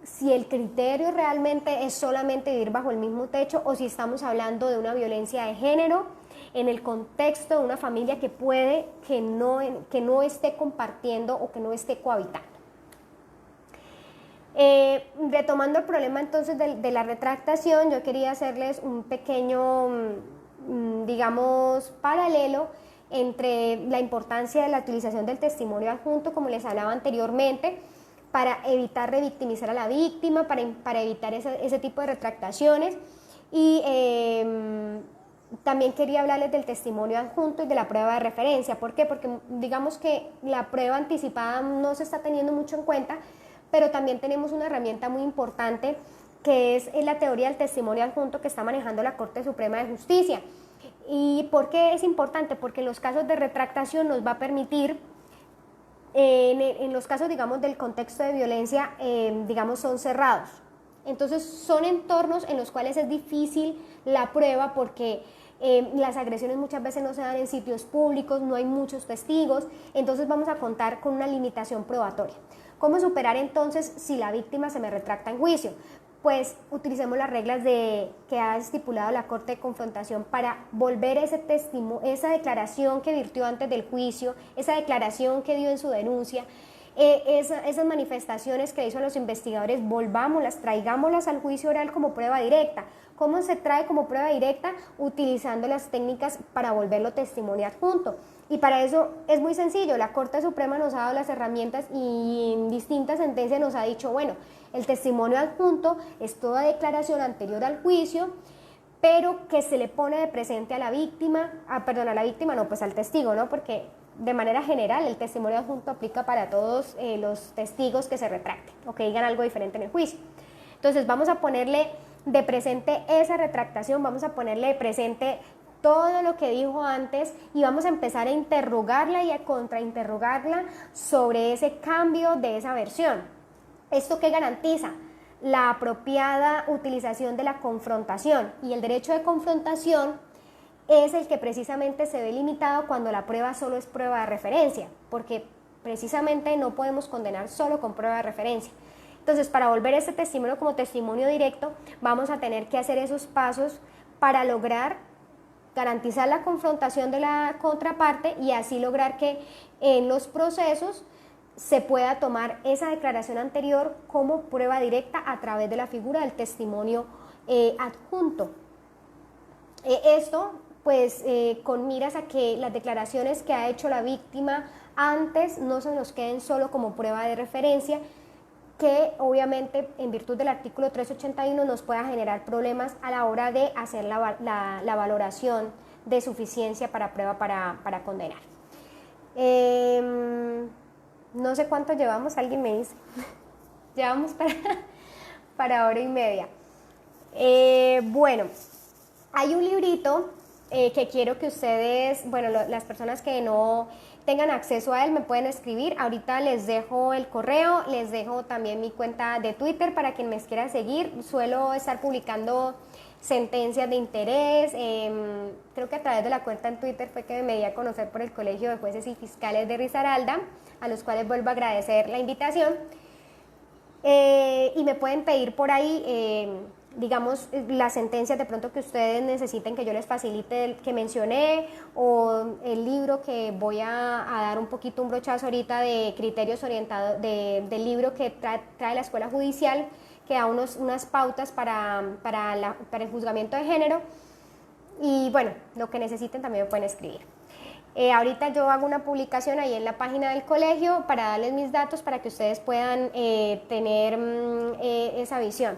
si el criterio realmente es solamente vivir bajo el mismo techo o si estamos hablando de una violencia de género en el contexto de una familia que puede que no esté compartiendo o que no esté cohabitando. Retomando el problema entonces de la retractación, yo quería hacerles un pequeño, digamos, paralelo entre la importancia de la utilización del testimonio adjunto, como les hablaba anteriormente, para evitar revictimizar a la víctima, para evitar ese tipo de retractaciones. Y también quería hablarles del testimonio adjunto y de la prueba de referencia. ¿Por qué? Porque digamos que la prueba anticipada no se está teniendo mucho en cuenta, pero también tenemos una herramienta muy importante que es la teoría del testimonio adjunto que está manejando la Corte Suprema de Justicia. ¿Y por qué es importante? Porque en los casos de retractación nos va a permitir, en los casos, digamos, del contexto de violencia, digamos, son cerrados. Entonces son entornos en los cuales es difícil la prueba porque las agresiones muchas veces no se dan en sitios públicos, no hay muchos testigos, entonces vamos a contar con una limitación probatoria. ¿Cómo superar entonces si la víctima se me retracta en juicio? Pues utilicemos las reglas que ha estipulado la Corte de Confrontación para volver esa declaración que virtió antes del juicio, esa declaración que dio en su denuncia, esas manifestaciones que hizo a los investigadores, volvámoslas, traigámoslas al juicio oral como prueba directa. ¿Cómo se trae como prueba directa? Utilizando las técnicas para volverlo testimonio adjunto. Y para eso es muy sencillo, la Corte Suprema nos ha dado las herramientas y en distintas sentencias nos ha dicho, bueno, el testimonio adjunto es toda declaración anterior al juicio, pero que se le pone de presente a la víctima, pues al testigo, ¿no? Porque de manera general el testimonio adjunto aplica para todos los testigos que se retracten o que digan algo diferente en el juicio. Entonces vamos a ponerle de presente esa retractación, vamos a ponerle de presente todo lo que dijo antes y vamos a empezar a interrogarla y a contrainterrogarla sobre ese cambio de esa versión. ¿Esto qué garantiza? La apropiada utilización de la confrontación, y el derecho de confrontación es el que precisamente se ve limitado cuando la prueba solo es prueba de referencia, porque precisamente no podemos condenar solo con prueba de referencia. Entonces, para volver ese testimonio como testimonio directo, vamos a tener que hacer esos pasos para lograr garantizar la confrontación de la contraparte y así lograr que en los procesos se pueda tomar esa declaración anterior como prueba directa a través de la figura del testimonio adjunto. Esto pues con miras a que las declaraciones que ha hecho la víctima antes no se nos queden solo como prueba de referencia, que obviamente en virtud del artículo 381 nos pueda generar problemas a la hora de hacer la valoración de suficiencia para prueba para condenar. No sé cuánto llevamos, alguien me dice. Llevamos para hora y media. Bueno, hay un librito que quiero que ustedes, bueno, las personas que no tengan acceso a él me pueden escribir. Ahorita les dejo el correo, les dejo también mi cuenta de Twitter para quien me quiera seguir. Suelo estar publicando sentencias de interés. Creo que a través de la cuenta en Twitter fue que me di a conocer por el Colegio de Jueces y Fiscales de Risaralda, a los cuales vuelvo a agradecer la invitación. Y me pueden pedir por ahí, digamos, las sentencias de pronto que ustedes necesiten que yo les facilite el que mencioné, o el libro que voy a dar un poquito un brochazo ahorita de criterios orientados, del libro que trae la Escuela Judicial, que da unas pautas para el juzgamiento de género. Y bueno, lo que necesiten también me pueden escribir. Ahorita yo hago una publicación ahí en la página del colegio para darles mis datos para que ustedes puedan tener esa visión.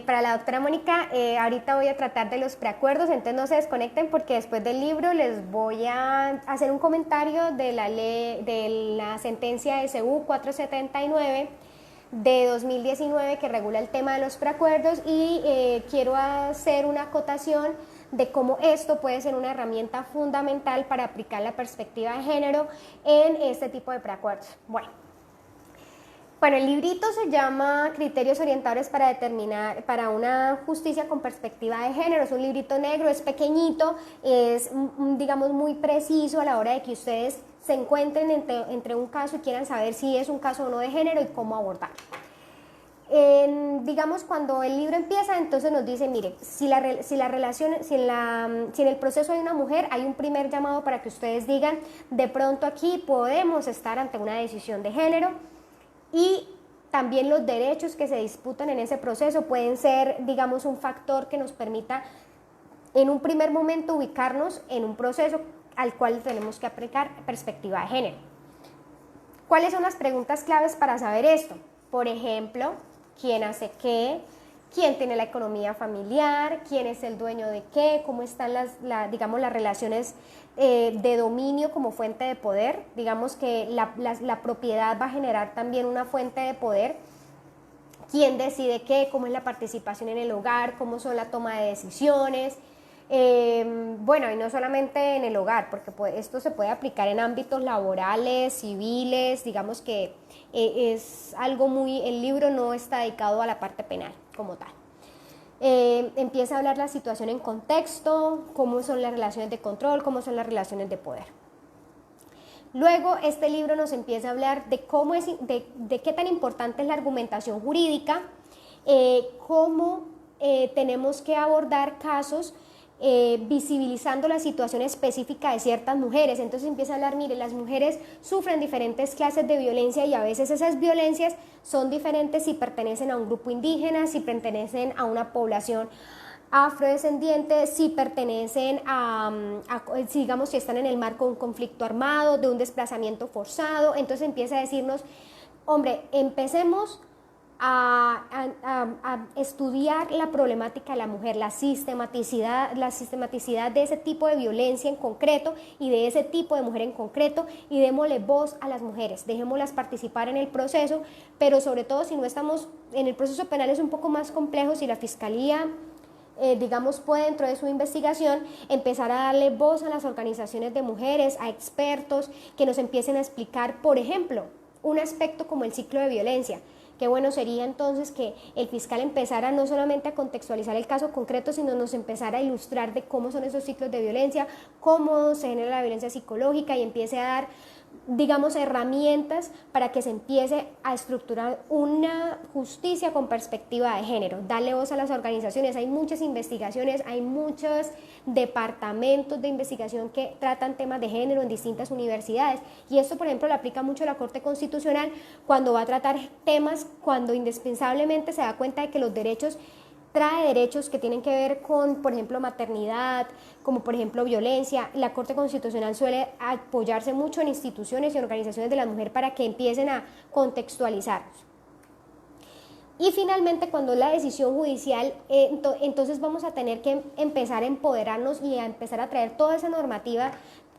Para la doctora Mónica, ahorita voy a tratar de los preacuerdos, entonces no se desconecten porque después del libro les voy a hacer un comentario de la sentencia SU 479 de 2019 que regula el tema de los preacuerdos y quiero hacer una acotación de cómo esto puede ser una herramienta fundamental para aplicar la perspectiva de género en este tipo de preacuerdos. Bueno, el librito se llama Criterios Orientadores para una justicia con perspectiva de género. Es un librito negro, es pequeñito, es, digamos, muy preciso a la hora de que ustedes se encuentren entre un caso y quieran saber si es un caso o no de género y cómo abordarlo. Digamos, cuando el libro empieza, entonces nos dice, mire, si en el proceso hay una mujer, hay un primer llamado para que ustedes digan, de pronto aquí podemos estar ante una decisión de género. Y también los derechos que se disputan en ese proceso pueden ser, digamos, un factor que nos permita en un primer momento ubicarnos en un proceso al cual tenemos que aplicar perspectiva de género. ¿Cuáles son las preguntas claves para saber esto? Por ejemplo, ¿quién hace qué? ¿Quién tiene la economía familiar? ¿Quién es el dueño de qué? ¿Cómo están digamos, las relaciones de dominio como fuente de poder? Digamos que la propiedad va a generar también una fuente de poder. ¿Quién decide qué? ¿Cómo es la participación en el hogar? ¿Cómo son la toma de decisiones? Bueno, y no solamente en el hogar, porque esto se puede aplicar en ámbitos laborales, civiles, digamos que es algo el libro no está dedicado a la parte penal. como tal. Empieza a hablar la situación en contexto, cómo son las relaciones de control, cómo son las relaciones de poder. Luego este libro nos empieza a hablar de cómo de qué tan importante es la argumentación jurídica, cómo tenemos que abordar casos visibilizando la situación específica de ciertas mujeres. Entonces empieza a hablar, mire, las mujeres sufren diferentes clases de violencia y a veces esas violencias son diferentes si pertenecen a un grupo indígena, si pertenecen a una población afrodescendientes, si pertenecen digamos, si están en el marco de un conflicto armado, de un desplazamiento forzado. Entonces empieza a decirnos, hombre, empecemos a estudiar la problemática de la mujer, la sistematicidad de ese tipo de violencia en concreto y de ese tipo de mujer en concreto, y démosle voz a las mujeres, dejémoslas participar en el proceso, pero sobre todo si no estamos en el proceso penal es un poco más complejo, si la fiscalía digamos, puede dentro de su investigación empezar a darle voz a las organizaciones de mujeres, a expertos que nos empiecen a explicar, por ejemplo, un aspecto como el ciclo de violencia. Qué bueno sería entonces que el fiscal empezara no solamente a contextualizar el caso concreto, sino nos empezara a ilustrar de cómo son esos ciclos de violencia, cómo se genera la violencia psicológica y empiece a dar, digamos, herramientas para que se empiece a estructurar una justicia con perspectiva de género, darle voz a las organizaciones. Hay muchas investigaciones, hay muchos departamentos de investigación que tratan temas de género en distintas universidades, y esto, por ejemplo, lo aplica mucho la Corte Constitucional cuando va a tratar temas, cuando indispensablemente se da cuenta de que los derechos trae derechos que tienen que ver con, por ejemplo, maternidad, como por ejemplo violencia. La Corte Constitucional suele apoyarse mucho en instituciones y organizaciones de la mujer para que empiecen a contextualizarlos. Y finalmente, cuando la decisión judicial, entonces vamos a tener que empezar a empoderarnos y a empezar a traer toda esa normativa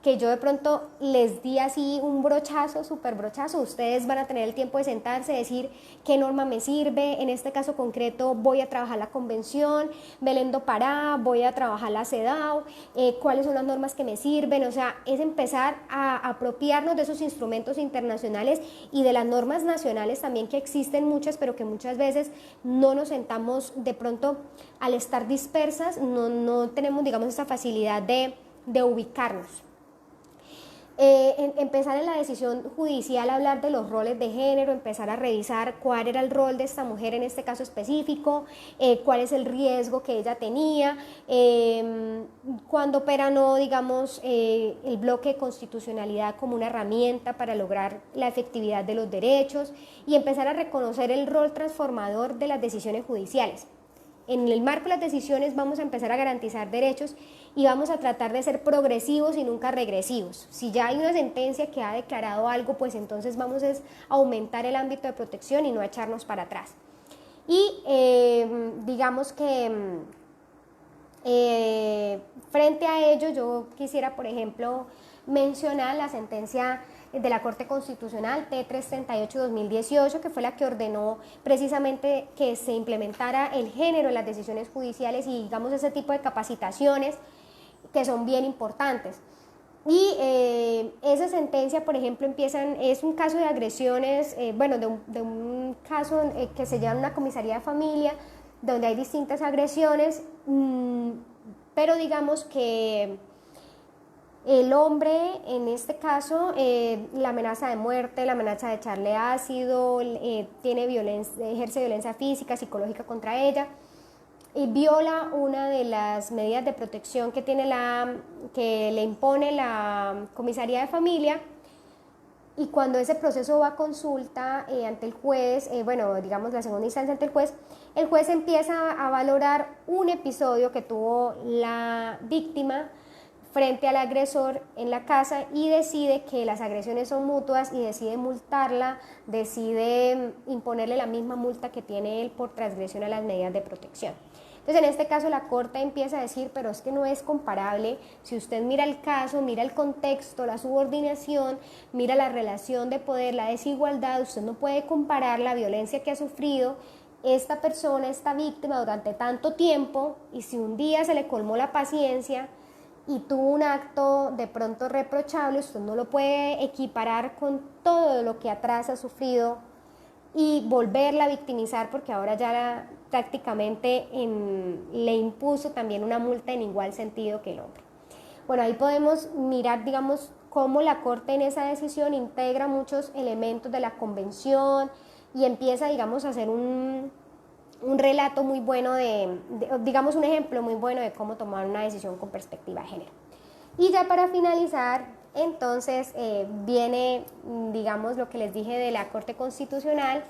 que yo de pronto les di así un brochazo, súper brochazo. Ustedes van a tener el tiempo de sentarse, decir qué norma me sirve. En este caso concreto voy a trabajar la Convención Belén do Pará, voy a trabajar la CEDAW, cuáles son las normas que me sirven. O sea, es empezar a apropiarnos de esos instrumentos internacionales y de las normas nacionales también, que existen muchas, pero que muchas veces no nos sentamos, de pronto al estar dispersas no tenemos, digamos, esa facilidad de ubicarnos. Empezar en la decisión judicial a hablar de los roles de género, empezar a revisar cuál era el rol de esta mujer en este caso específico, cuál es el riesgo que ella tenía, cuando opera no, digamos, el bloque de constitucionalidad como una herramienta para lograr la efectividad de los derechos, y empezar a reconocer el rol transformador de las decisiones judiciales. En el marco de las decisiones vamos a empezar a garantizar derechos y vamos a tratar de ser progresivos y nunca regresivos. Si ya hay una sentencia que ha declarado algo, pues entonces vamos a aumentar el ámbito de protección y no a echarnos para atrás. Y digamos que frente a ello yo quisiera, por ejemplo, mencionar la sentencia de la Corte Constitucional T338-2018, que fue la que ordenó precisamente que se implementara el género en las decisiones judiciales y, digamos, ese tipo de capacitaciones que son bien importantes. Y esa sentencia, por ejemplo, es un caso de agresiones, de un caso que se llama una comisaría de familia, donde hay distintas agresiones, pero digamos que el hombre, en este caso, la amenaza de muerte, la amenaza de echarle ácido, ejerce violencia física, psicológica contra ella, y viola una de las medidas de protección que le impone la comisaría de familia. Y cuando ese proceso va a consulta ante el juez, digamos la segunda instancia ante el juez empieza a valorar un episodio que tuvo la víctima frente al agresor en la casa y decide que las agresiones son mutuas y decide multarla, decide imponerle la misma multa que tiene él por transgresión a las medidas de protección. Entonces, en este caso, la Corte empieza a decir, pero es que no es comparable. Si usted mira el caso, mira el contexto, la subordinación, mira la relación de poder, la desigualdad, usted no puede comparar la violencia que ha sufrido esta persona, esta víctima, durante tanto tiempo, y si un día se le colmó la paciencia y tuvo un acto de pronto reprochable, usted no lo puede equiparar con todo lo que atrás ha sufrido y volverla a victimizar, porque ahora ya prácticamente le impuso también una multa en igual sentido que el hombre. Bueno, ahí podemos mirar, digamos, cómo la Corte en esa decisión integra muchos elementos de la convención y empieza, digamos, a hacer un relato muy bueno digamos, un ejemplo muy bueno de cómo tomar una decisión con perspectiva de género. Y ya para finalizar, entonces viene, digamos, lo que les dije de la Corte Constitucional,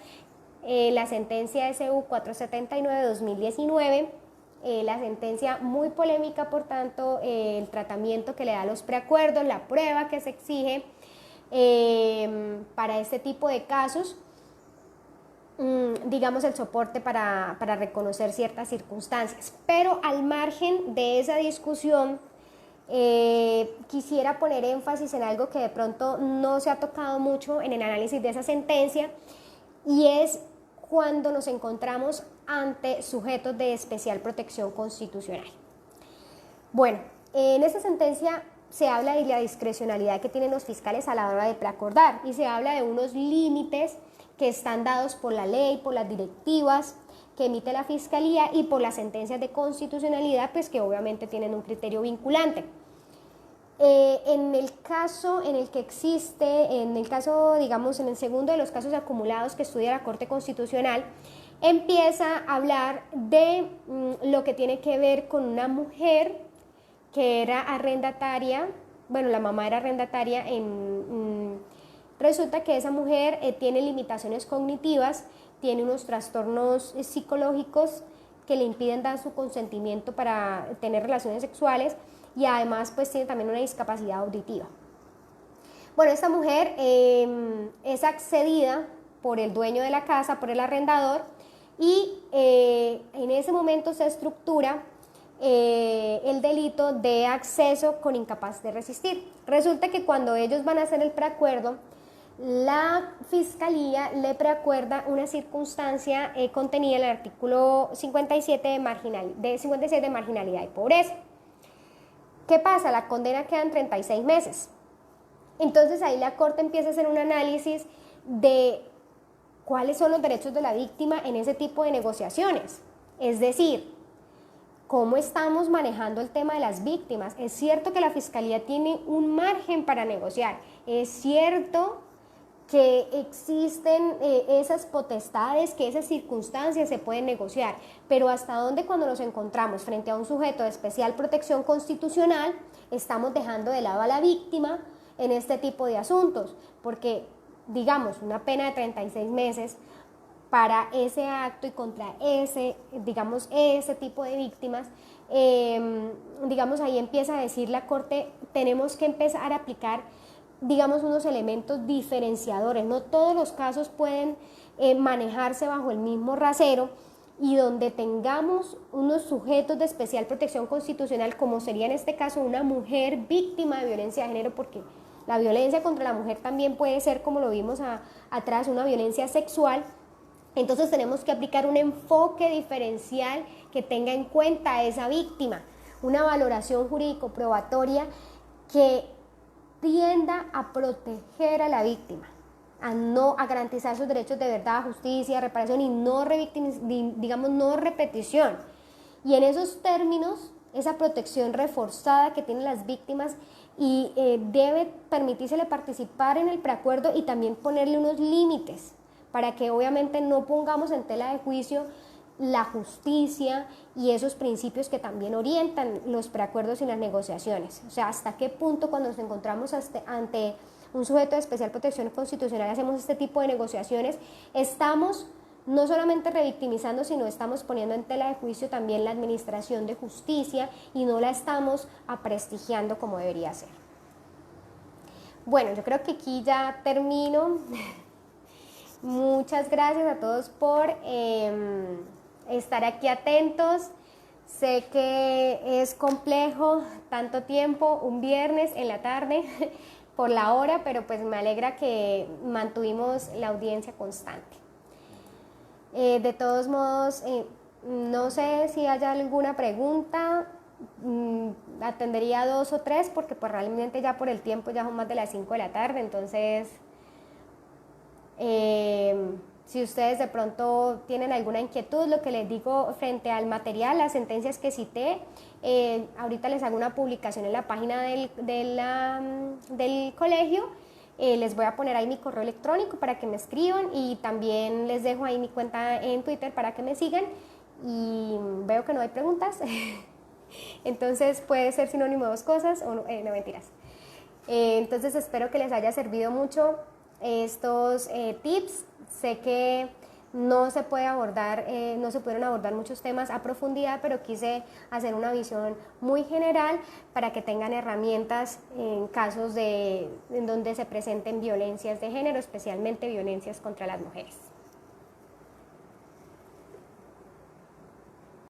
la sentencia SU 479-2019, la sentencia muy polémica, por tanto, el tratamiento que le da a los preacuerdos, la prueba que se exige para este tipo de casos, digamos, el soporte para reconocer ciertas circunstancias. Pero al margen de esa discusión, quisiera poner énfasis en algo que de pronto no se ha tocado mucho en el análisis de esa sentencia, y es cuando nos encontramos ante sujetos de especial protección constitucional. Bueno, en esta sentencia se habla de la discrecionalidad que tienen los fiscales a la hora de preacordar y se habla de unos límites que están dados por la ley, por las directivas que emite la Fiscalía y por las sentencias de constitucionalidad, pues que obviamente tienen un criterio vinculante. En el caso en el que existe, en el caso, digamos, en el segundo de los casos acumulados que estudia la Corte Constitucional, empieza a hablar de lo que tiene que ver con una mujer que era arrendataria, bueno, la mamá era arrendataria, resulta que esa mujer tiene limitaciones cognitivas, tiene unos trastornos psicológicos que le impiden dar su consentimiento para tener relaciones sexuales, y además pues tiene también una discapacidad auditiva. Bueno, esta mujer es accedida por el dueño de la casa, por el arrendador, y en ese momento se estructura el delito de acceso con incapaz de resistir. Resulta que cuando ellos van a hacer el preacuerdo, la Fiscalía le preacuerda una circunstancia contenida en el artículo 57 de marginalidad y pobreza. ¿Qué pasa? La condena queda en 36 meses. Entonces ahí la Corte empieza a hacer un análisis de cuáles son los derechos de la víctima en ese tipo de negociaciones. Es decir, ¿cómo estamos manejando el tema de las víctimas? Es cierto que la Fiscalía tiene un margen para negociar. Es cierto que existen esas potestades, que esas circunstancias se pueden negociar, pero ¿hasta dónde cuando nos encontramos frente a un sujeto de especial protección constitucional estamos dejando de lado a la víctima en este tipo de asuntos? Porque, digamos, una pena de 36 meses para ese acto y contra ese tipo de víctimas, digamos, ahí empieza a decir la Corte, tenemos que empezar a aplicar, digamos, unos elementos diferenciadores. No todos los casos pueden manejarse bajo el mismo rasero, y donde tengamos unos sujetos de especial protección constitucional, como sería en este caso una mujer víctima de violencia de género, porque la violencia contra la mujer también puede ser, como lo vimos atrás, una violencia sexual. Entonces tenemos que aplicar un enfoque diferencial que tenga en cuenta a esa víctima, una valoración jurídico-probatoria que tienda a proteger a la víctima, a garantizar sus derechos de verdad, justicia, reparación y no repetición. Y en esos términos, esa protección reforzada que tienen las víctimas y debe permitírsele participar en el preacuerdo y también ponerle unos límites para que obviamente no pongamos en tela de juicio la justicia y esos principios que también orientan los preacuerdos y las negociaciones. O sea, hasta qué punto cuando nos encontramos ante un sujeto de especial protección constitucional hacemos este tipo de negociaciones, estamos no solamente revictimizando, sino estamos poniendo en tela de juicio también la administración de justicia y no la estamos aprestigiando como debería ser. Bueno, yo creo que aquí ya termino. Muchas gracias a todos por estar aquí atentos. Sé que es complejo tanto tiempo, un viernes en la tarde, por la hora, pero pues me alegra que mantuvimos la audiencia constante. De todos modos, no sé si haya alguna pregunta, atendería 2 o 3 porque pues realmente ya por el tiempo ya son más de las 5 de la tarde, entonces Si ustedes de pronto tienen alguna inquietud, lo que les digo frente al material, las sentencias que cité, ahorita les hago una publicación en la página del colegio. Les voy a poner ahí mi correo electrónico para que me escriban y también les dejo ahí mi cuenta en Twitter para que me sigan. Y veo que no hay preguntas, entonces puede ser sinónimo de dos cosas o no, mentiras. Entonces espero que les haya servido mucho estos tips. Sé que no se puede abordar, no se pudieron abordar muchos temas a profundidad, pero quise hacer una visión muy general para que tengan herramientas en casos en donde se presenten violencias de género, especialmente violencias contra las mujeres.